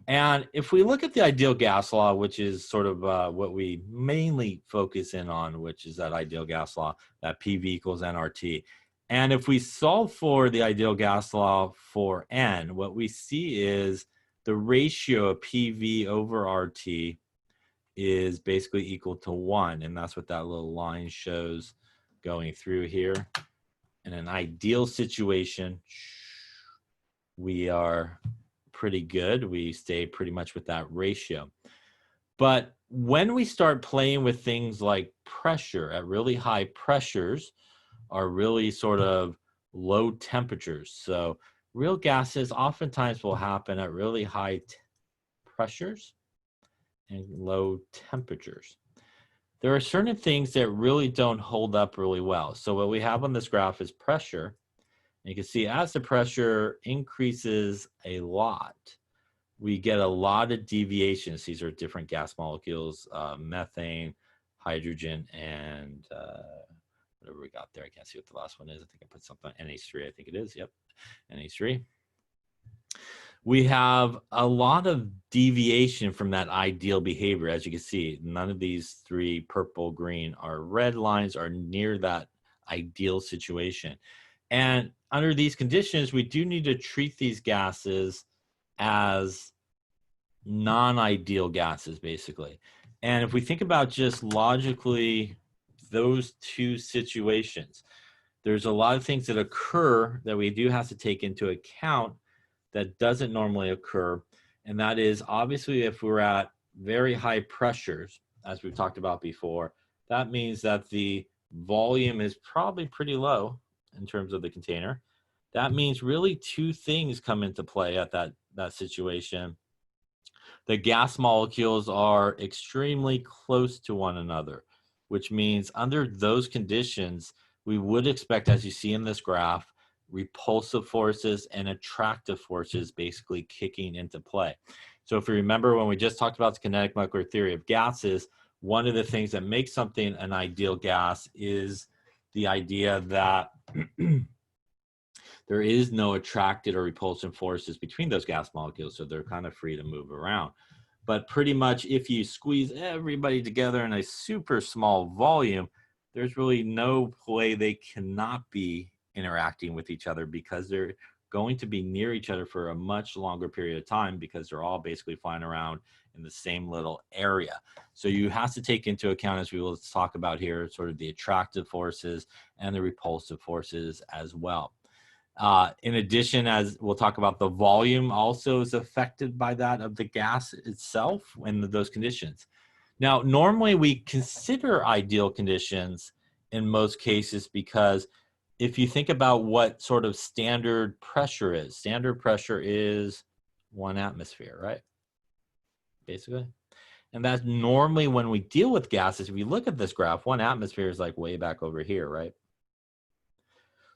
S1: And if we look at the ideal gas law, which is sort of what we mainly focus in on, which is that ideal gas law, that PV equals nRT. And if we solve for the ideal gas law for N, what we see is the ratio of PV over RT is basically equal to 1. And that's what that little line shows going through here. In an ideal situation, we are pretty good. We stay pretty much with that ratio. But when we start playing with things like pressure at really high pressures or really sort of low temperatures, so real gases oftentimes will happen at really high pressures and low temperatures. There are certain things that really don't hold up really well. So what we have on this graph is pressure. And you can see as the pressure increases a lot, we get a lot of deviations. These are different gas molecules, methane, hydrogen, and whatever we got there. I can't see what the last one is. I think I put something on NH3, I think it is. Yep, NH3. We have a lot of deviation from that ideal behavior. As you can see, none of these three, purple, green, are red lines are near that ideal situation. And under these conditions, we do need to treat these gases as non-ideal gases, basically. And if we think about just logically those two situations, there's a lot of things that occur that we do have to take into account that doesn't normally occur. And that is obviously if we're at very high pressures, as we've talked about before, that means that the volume is probably pretty low in terms of the container. That means really two things come into play at that situation. The gas molecules are extremely close to one another, which means under those conditions, we would expect, as you see in this graph, repulsive forces and attractive forces basically kicking into play. So if you remember when we just talked about the kinetic molecular theory of gases, one of the things that makes something an ideal gas is the idea that there is no attracted or repulsive forces between those gas molecules, so they're kind of free to move around. But pretty much if you squeeze everybody together in a super small volume, there's really no way they cannot be interacting with each other because they're going to be near each other for a much longer period of time because they're all basically flying around in the same little area. So you have to take into account, as we will talk about here, sort of the attractive forces and the repulsive forces as well. In addition, as we'll talk about, the volume also is affected by that of the gas itself in those conditions. Now, normally we consider ideal conditions in most cases because if you think about what sort of standard pressure is 1 atmosphere, right? Basically. And that's normally when we deal with gases, if you look at this graph, 1 atmosphere is like way back over here, right?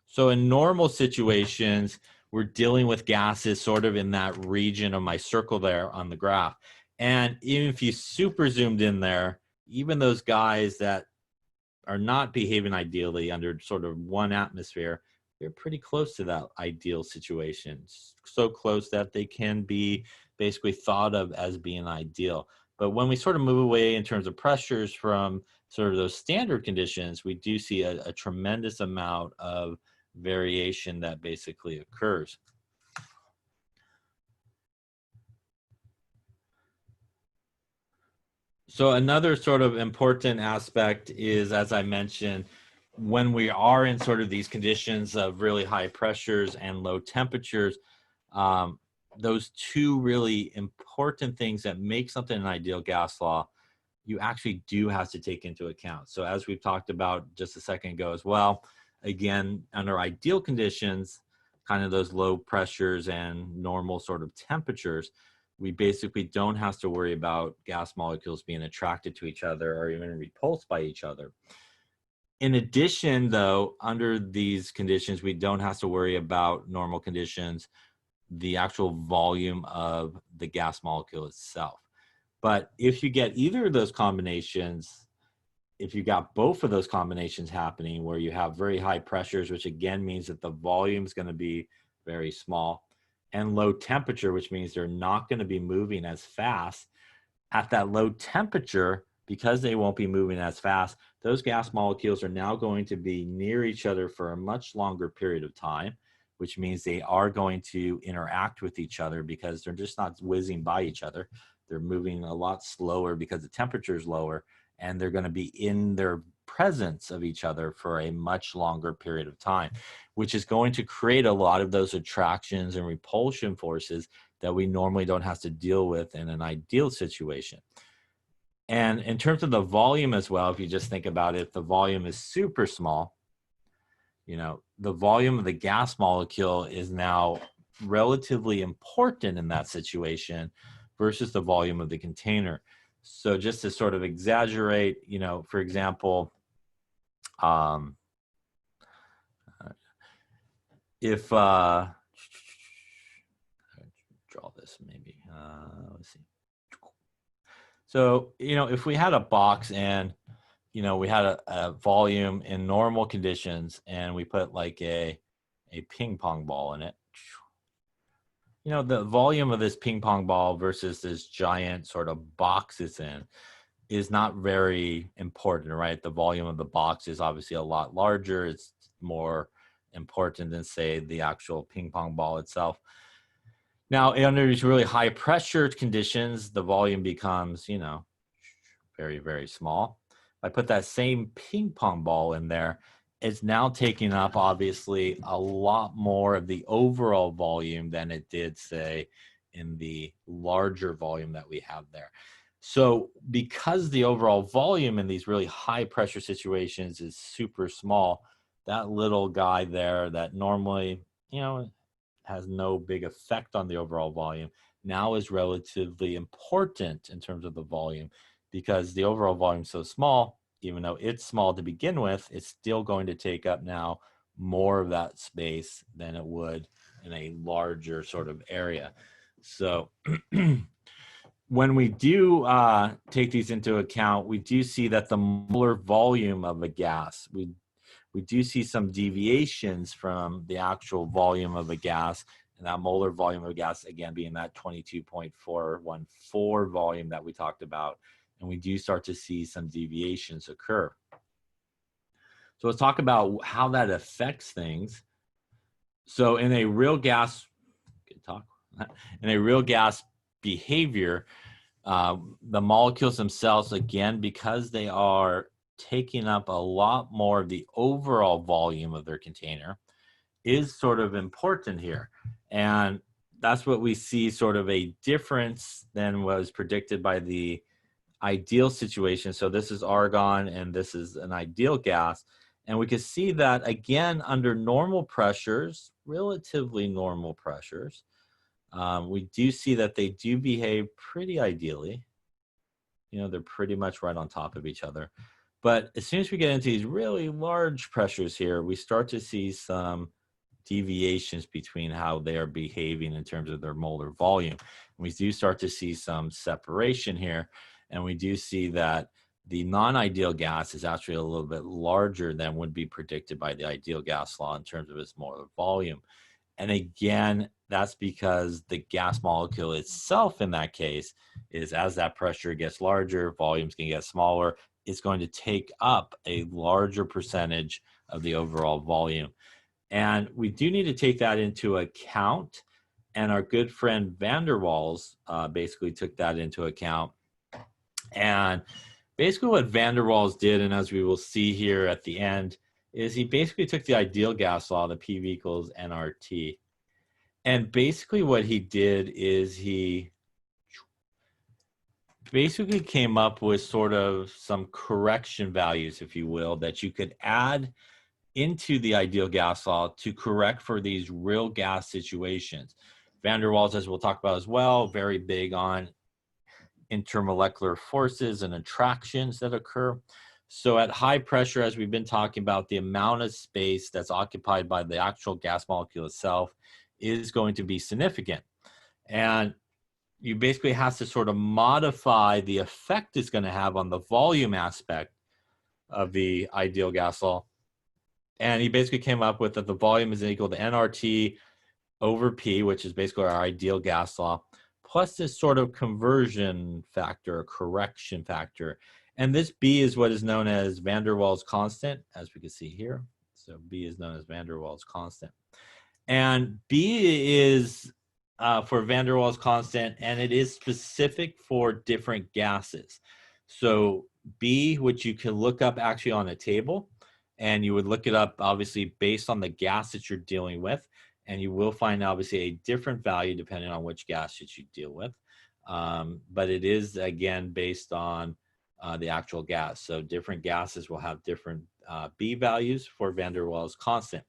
S1: So in normal situations, we're dealing with gases sort of in that region of my circle there on the graph. And even if you super zoomed in there, even those guys that are not behaving ideally under sort of 1 atmosphere, they're pretty close to that ideal situation. So close that they can be basically thought of as being ideal. But when we sort of move away in terms of pressures from sort of those standard conditions, we do see a tremendous amount of variation that basically occurs. So another sort of important aspect is, as I mentioned, when we are in sort of these conditions of really high pressures and low temperatures, those two really important things that make something an ideal gas law, you actually do have to take into account. So as we've talked about just a second ago as well, again, under ideal conditions, kind of those low pressures and normal sort of temperatures, we basically don't have to worry about gas molecules being attracted to each other or even repulsed by each other. In addition, though, under these conditions, we don't have to worry about normal conditions the actual volume of the gas molecule itself. But if you get either of those combinations, if you got both of those combinations happening where you have very high pressures, which again means that the volume is going to be very small, and low temperature, which means they're not going to be moving as fast, at that low temperature, because they won't be moving as fast, those gas molecules are now going to be near each other for a much longer period of time, which means they are going to interact with each other because they're just not whizzing by each other. They're moving a lot slower because the temperature is lower, and they're going to be in their presence of each other for a much longer period of time, which is going to create a lot of those attractions and repulsion forces that we normally don't have to deal with in an ideal situation. And in terms of the volume as well, if you just think about it, if the volume is super small, you know, the volume of the gas molecule is now relatively important in that situation versus the volume of the container. So just to sort of exaggerate, you know, for example, if draw this maybe, let's see. So, you know, if we had a box and, you know, we had a volume in normal conditions and we put like a ping pong ball in it, you know, the volume of this ping pong ball versus this giant sort of box it's in is not very important, right? The volume of the box is obviously a lot larger. It's more important than, say, the actual ping pong ball itself. Now, under these really high pressure conditions, the volume becomes, you know, very, very small. If I put that same ping pong ball in there, it's now taking up, obviously, a lot more of the overall volume than it did, say, in the larger volume that we have there. So because the overall volume in these really high pressure situations is super small, that little guy there that normally, you know, has no big effect on the overall volume now is relatively important in terms of the volume, because the overall volume is so small, even though it's small to begin with, it's still going to take up now more of that space than it would in a larger sort of area. So when we do take these into account, we do see that the molar volume of a gas, we do see some deviations from the actual volume of a gas, and that molar volume of a gas, again, being that 22.414 volume that we talked about, and we do start to see some deviations occur. So let's talk about how that affects things. So in a real gas, good talk, in a real gas behavior, the molecules themselves, again, because they are taking up a lot more of the overall volume of their container, is sort of important here. And that's what we see, sort of a difference than was predicted by the ideal situation. So this is argon and this is an ideal gas. And we can see that, again, under normal pressures, relatively normal pressures, we do see that they do behave pretty ideally. You know, they're pretty much right on top of each other. But as soon as we get into these really large pressures here, we start to see some deviations between how they are behaving in terms of their molar volume. And we do start to see some separation here. And we do see that the non-ideal gas is actually a little bit larger than would be predicted by the ideal gas law in terms of its molar volume. And again, that's because the gas molecule itself in that case is, as that pressure gets larger, volume's going to get smaller. It's going to take up a larger percentage of the overall volume. And we do need to take that into account. And our good friend van der Waals basically took that into account. And basically what van der Waals did, and as we will see here at the end, is he basically took the ideal gas law, the PV equals nRT. And basically what he did is he basically came up with sort of some correction values, if you will, that you could add into the ideal gas law to correct for these real gas situations. Van der Waals, as we'll talk about as well, very big on intermolecular forces and attractions that occur. So at high pressure, as we've been talking about, the amount of space that's occupied by the actual gas molecule itself is going to be significant. And you basically have to sort of modify the effect it's going to have on the volume aspect of the ideal gas law. And he basically came up with that the volume is equal to nRT over P, which is basically our ideal gas law, plus this sort of conversion factor, correction factor. And this B is what is known as van der Waals constant, as we can see here. So B is known as van der Waals constant. And B is for van der Waals constant, and it is specific for different gases. So B, which you can look up actually on a table, and you would look it up obviously based on the gas that you're dealing with, and you will find obviously a different value depending on which gas that you deal with. But it is, again, based on the actual gas. So different gases will have different B values for van der Waals constant.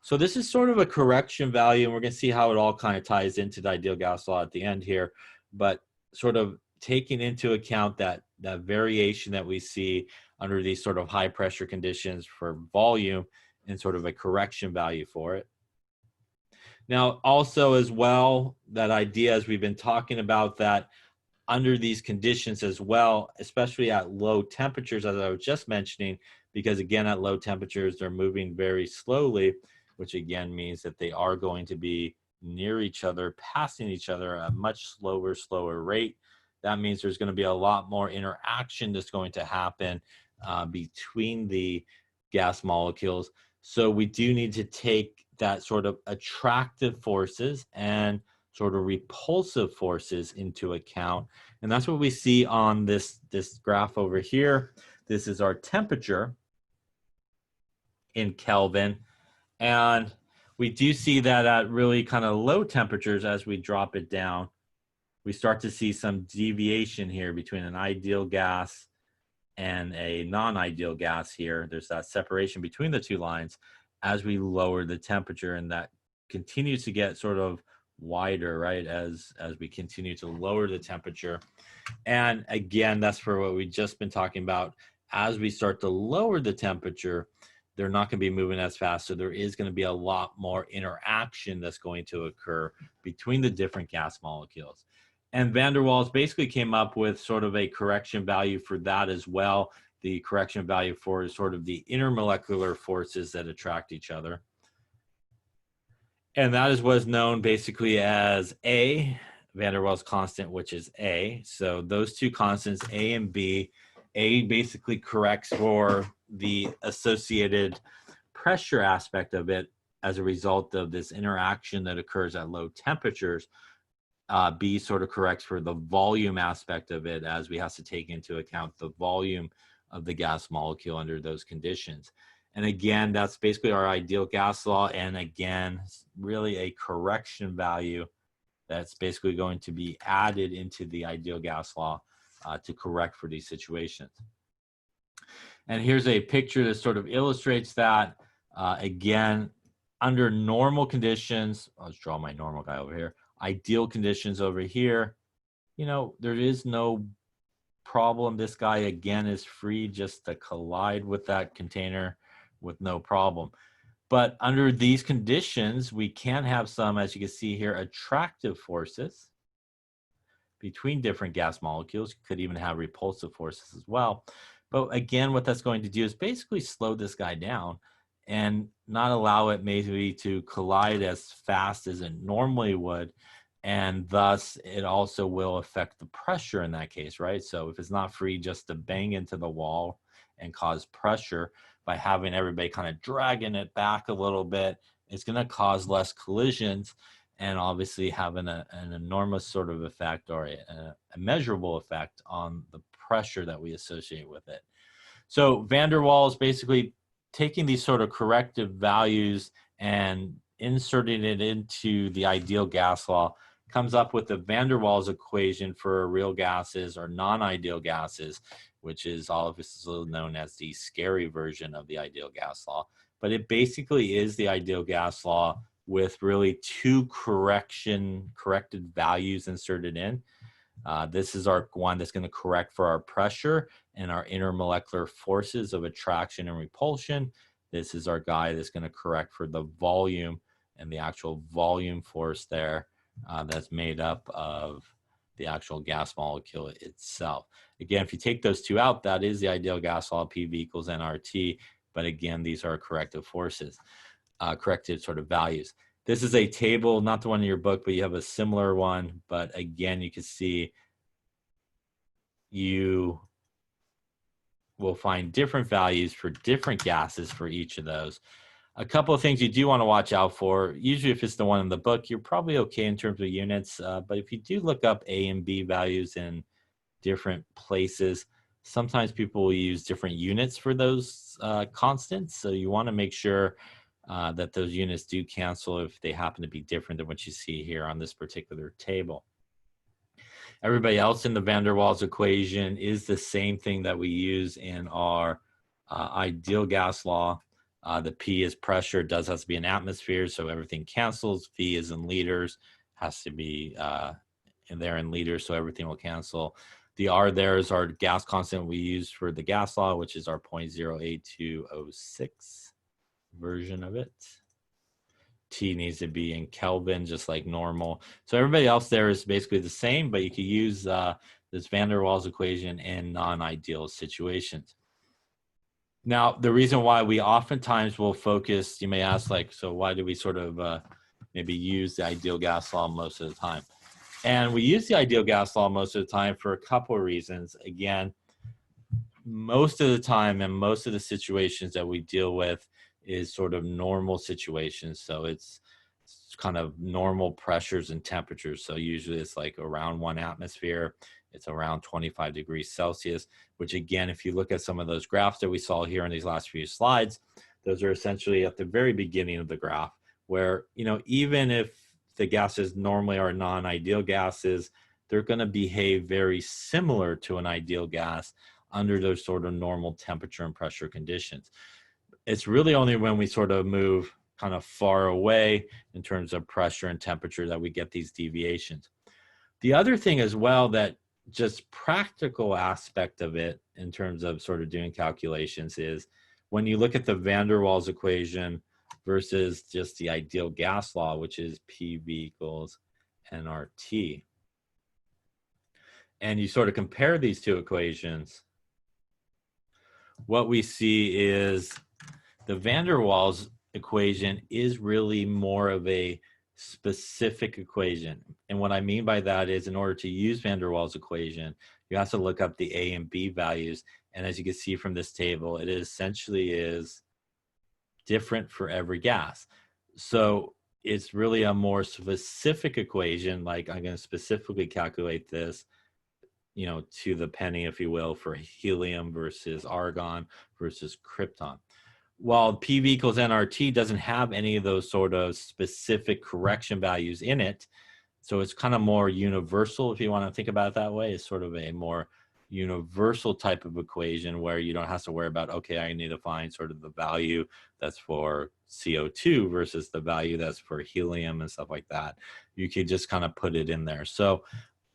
S1: So this is sort of a correction value, and we're going to see how it all kind of ties into the ideal gas law at the end here, but sort of taking into account that variation that we see under these sort of high pressure conditions for volume and sort of a correction value for it. Now, also as well, that idea, as we've been talking about, that under these conditions as well, especially at low temperatures, as I was just mentioning, because again, at low temperatures, they're moving very slowly, which again means that they are going to be near each other, passing each other at a much slower rate. That means there's going to be a lot more interaction that's going to happen between the gas molecules. So we do need to take that sort of attractive forces and sort of repulsive forces into account. And that's what we see on this graph over here. This is our temperature in Kelvin. And we do see that at really kind of low temperatures, as we drop it down, we start to see some deviation here between an ideal gas and a non-ideal gas here. There's that separation between the two lines as we lower the temperature, and that continues to get sort of wider, right, as we continue to lower the temperature. And again, that's for what we've just been talking about. As we start to lower the temperature, they're not going to be moving as fast, so there is going to be a lot more interaction that's going to occur between the different gas molecules. And van der Waals basically came up with sort of a correction value for that as well. The correction value for sort of the intermolecular forces that attract each other. And that is what is known basically as A, van der Waals constant, which is A. So those two constants, A and B, A basically corrects for the associated pressure aspect of it as a result of this interaction that occurs at low temperatures. B sort of corrects for the volume aspect of it, as we have to take into account the volume of the gas molecule under those conditions. And again, that's basically our ideal gas law. And again, really a correction value that's basically going to be added into the ideal gas law to correct for these situations. And here's a picture that sort of illustrates that. Again, under normal conditions, I'll just draw my normal guy over here. Ideal conditions over here, you know, there is no problem. This guy again is free just to collide with that container with no problem. But under these conditions, we can have some, as you can see here, attractive forces between different gas molecules. You could even have repulsive forces as well. But again, what that's going to do is basically slow this guy down and not allow it maybe to collide as fast as it normally would. And thus, it also will affect the pressure in that case, right? So if it's not free just to bang into the wall and cause pressure by having everybody kind of dragging it back a little bit, it's going to cause less collisions and obviously have an enormous sort of effect, or a measurable effect on the pressure that we associate with it. So van der Waals basically taking these sort of corrective values and inserting it into the ideal gas law comes up with the van der Waals equation for real gases or non-ideal gases, which is also known as the scary version of the ideal gas law. But it basically is the ideal gas law with really two corrected values inserted in. This is our one that's going to correct for our pressure and our intermolecular forces of attraction and repulsion. This is our guy that's going to correct for the volume and the actual volume force there that's made up of the actual gas molecule itself. Again, if you take those two out, that is the ideal gas law, PV equals nRT. But again, these are corrective forces, corrective sort of values. This is a table, not the one in your book, but you have a similar one. But again, you can see you will find different values for different gases for each of those. A couple of things you do want to watch out for. Usually if it's the one in the book, you're probably okay in terms of units. But if you do look up A and B values in different places, sometimes people will use different units for those constants. So you want to make sure that those units do cancel if they happen to be different than what you see here on this particular table. Everybody else in the van der Waals equation is the same thing that we use in our ideal gas law. The P is pressure, it does have to be in atmosphere, so everything cancels. V is in liters, has to be in there in liters, so everything will cancel. The R there is our gas constant we use for the gas law, which is our 0.08206 version of it. T needs to be in Kelvin, just like normal. So everybody else there is basically the same, but you can use this van der Waals equation in non-ideal situations. Now, the reason why we oftentimes will focus, you may ask, like, so why do we sort of maybe use the ideal gas law most of the time? And we use the ideal gas law most of the time for a couple of reasons. Again, most of the time and most of the situations that we deal with is sort of normal situations. So it's kind of normal pressures and temperatures. So usually it's like around 1 atmosphere. It's around 25 degrees Celsius, which again, if you look at some of those graphs that we saw here in these last few slides, those are essentially at the very beginning of the graph where, you know, even if the gases normally are non-ideal gases, they're going to behave very similar to an ideal gas under those sort of normal temperature and pressure conditions. It's really only when we sort of move kind of far away in terms of pressure and temperature that we get these deviations. The other thing as well, that just practical aspect of it in terms of sort of doing calculations, is when you look at the van der Waals equation versus just the ideal gas law, which is PV equals nRT. And you sort of compare these two equations, what we see is the van der Waals equation is really more of a specific equation. And what I mean by that is, in order to use van der Waals equation, you have to look up the A and B values. And as you can see from this table, it essentially is different for every gas. So it's really a more specific equation, like I'm going to specifically calculate this, you know, to the penny, if you will, for helium versus argon versus krypton. While PV equals nRT doesn't have any of those sort of specific correction values in it, so it's kind of more universal, if you want to think about it that way. It's sort of a more universal type of equation where you don't have to worry about, okay, I need to find sort of the value that's for CO2 versus the value that's for helium and stuff like that. You could just kind of put it in there. So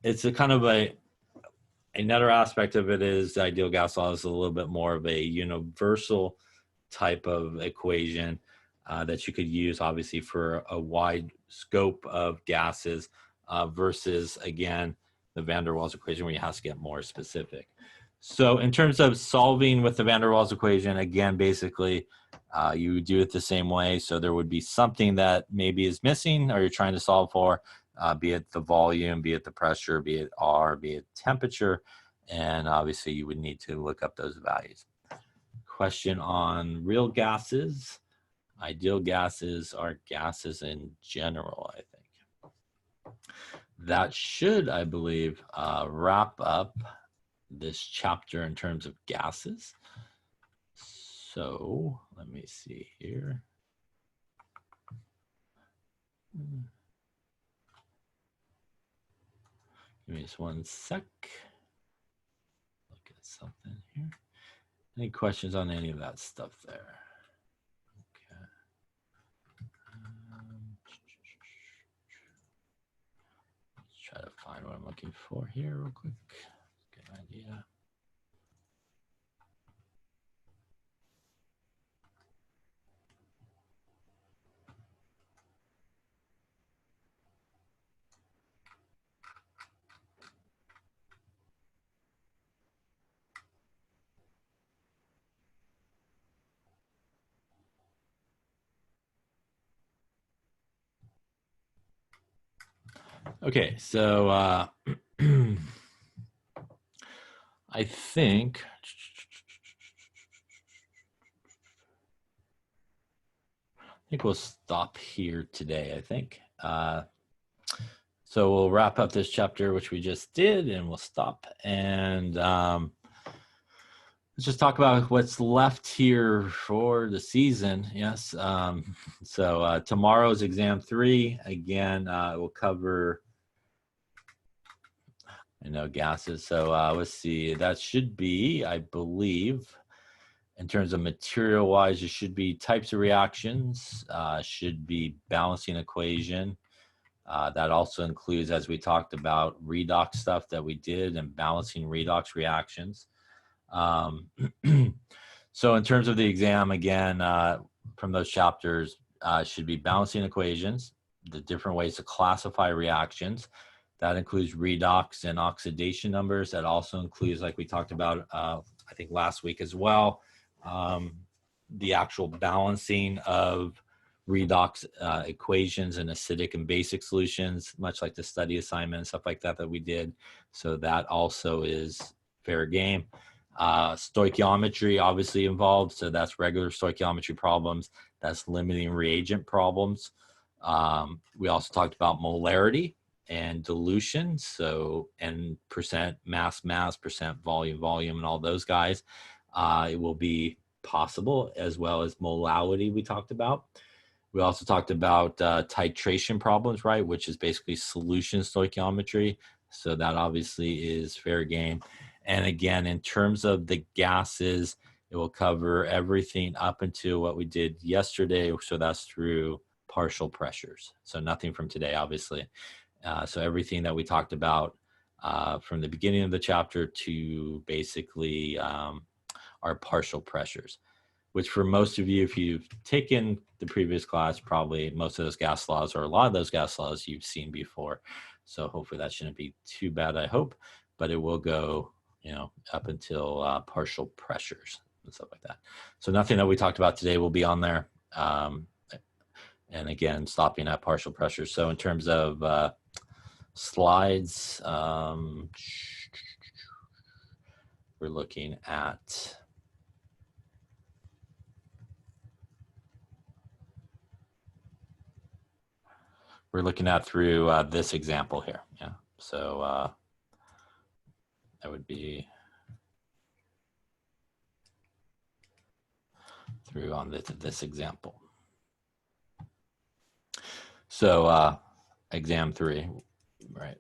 S1: it's a kind of another aspect of it is the ideal gas law is a little bit more of a universal type of equation that you could use obviously for a wide scope of gases versus, again, the van der Waals equation where you have to get more specific. So in terms of solving with the van der Waals equation, again, basically you do it the same way. So there would be something that maybe is missing or you're trying to solve for, be it the volume, be it the pressure, be it R, be it temperature, and obviously you would need to look up those values. Question on real gases. Ideal gases are gases in general, I think. That should, I believe, wrap up this chapter in terms of gases. So let me see here. Give me just one sec. Look at something here. Any questions on any of that stuff there? Okay. Let's try to find what I'm looking for here real quick. Get an idea. Okay, so I think we'll stop here today, I think. So we'll wrap up this chapter, which we just did, and we'll stop. And let's just talk about what's left here for the season. Yes. So tomorrow's exam 3. Again, we'll cover, gases. So let's see. That should be, I believe, in terms of material wise, it should be types of reactions, should be balancing equation. That also includes, as we talked about, redox stuff that we did and balancing redox reactions. So in terms of the exam, again, from those chapters, should be balancing equations, the different ways to classify reactions. That includes redox and oxidation numbers. That also includes, like we talked about, I think last week as well, the actual balancing of redox equations and acidic and basic solutions, much like the study assignment and stuff like that we did. So that also is fair game. Stoichiometry obviously involved, so that's regular stoichiometry problems. That's limiting reagent problems. We also talked about molarity and dilution, so and percent mass, percent volume, and all those guys. It will be possible, as well as molality we talked about. We also talked about titration problems, right, which is basically solution stoichiometry. So that obviously is fair game. And again, in terms of the gases, it will cover everything up until what we did yesterday. So that's through partial pressures. So nothing from today, obviously. So everything that we talked about from the beginning of the chapter to basically our partial pressures, which for most of you, if you've taken the previous class, probably most of those gas laws or a lot of those gas laws you've seen before. So hopefully that shouldn't be too bad, I hope, but it will go, up until partial pressures and stuff like that. So nothing that we talked about today will be on there. And again, stopping at partial pressures. So in terms of slides, we're looking at through this example here. Yeah. So that would be through on this example. So exam 3, right,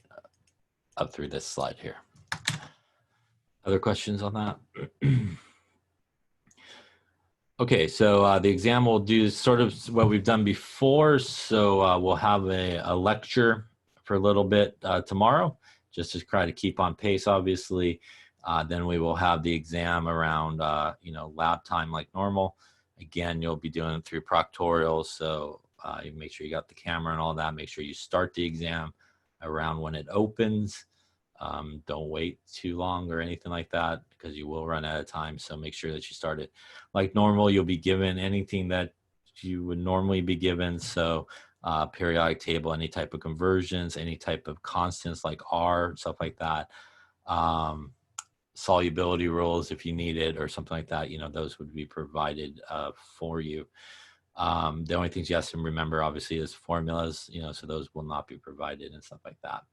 S1: up through this slide here. Other questions on that? Okay, so the exam will do sort of what we've done before. So we'll have a lecture for a little bit tomorrow, just to try to keep on pace, obviously. Then we will have the exam around, lab time like normal. Again, you'll be doing it through proctorials. So you make sure you got the camera and all that. Make sure you start the exam around when it opens. Don't wait too long or anything like that, because you will run out of time. So make sure that you start it like normal. You'll be given anything that you would normally be given. So periodic table, any type of conversions, any type of constants like R, stuff like that. Solubility rules if you need it or something like that, those would be provided for you. The only things you have to remember, obviously, is formulas, so those will not be provided and stuff like that.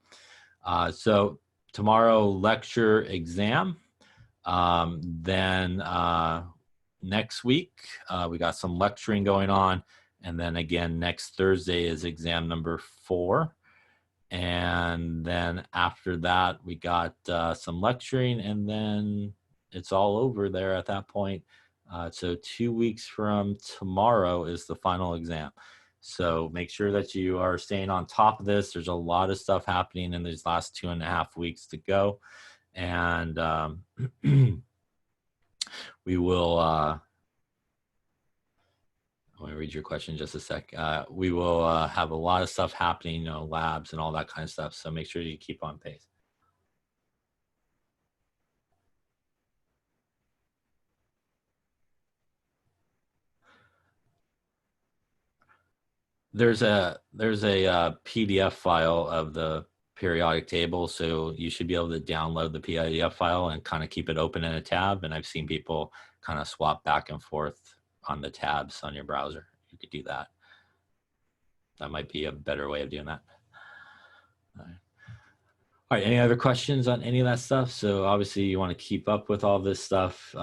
S1: So tomorrow, lecture, exam. Then next week, we got some lecturing going on. And then again, next Thursday is exam number 4. And then after that, we got some lecturing, and then it's all over there at that point. So 2 weeks from tomorrow is the final exam. So make sure that you are staying on top of this. There's a lot of stuff happening in these last 2.5 weeks to go. And we will, let me read your question just a sec. We will have a lot of stuff happening, labs and all that kind of stuff. So make sure you keep on pace. There's a PDF file of the periodic table, so you should be able to download the PDF file and kind of keep it open in a tab. And I've seen people kind of swap back and forth on the tabs on your browser. You could do that. That might be a better way of doing that. All right, any other questions on any of that stuff? So obviously you want to keep up with all this stuff.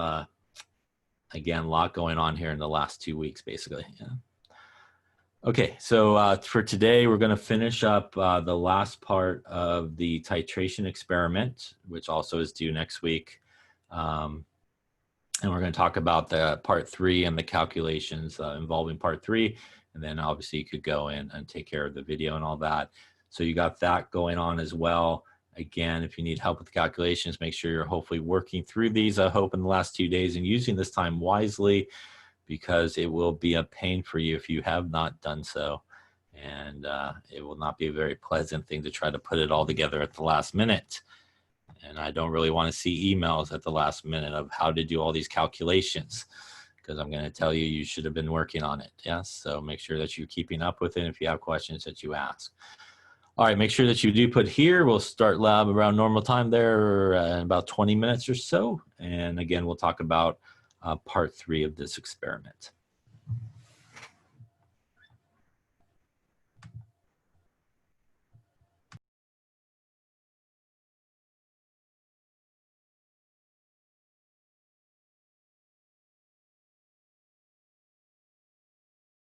S1: Again, a lot going on here in the last 2 weeks, basically. Yeah. Okay, so for today, we're going to finish up the last part of the titration experiment, which also is due next week. And we're going to talk about the part 3 and the calculations involving part 3. And then obviously you could go in and take care of the video and all that. So you got that going on as well. Again, if you need help with the calculations, make sure you're hopefully working through these, I hope, in the last 2 days and using this time wisely, because it will be a pain for you if you have not done so. And it will not be a very pleasant thing to try to put it all together at the last minute. And I don't really want to see emails at the last minute of how to do all these calculations, because I'm going to tell you, you should have been working on it. Yes. So make sure that you're keeping up with it. If you have questions, that you ask. All right, make sure that you do put here. We'll start lab around normal time there in about 20 minutes or so. And again, we'll talk about part 3 of this experiment.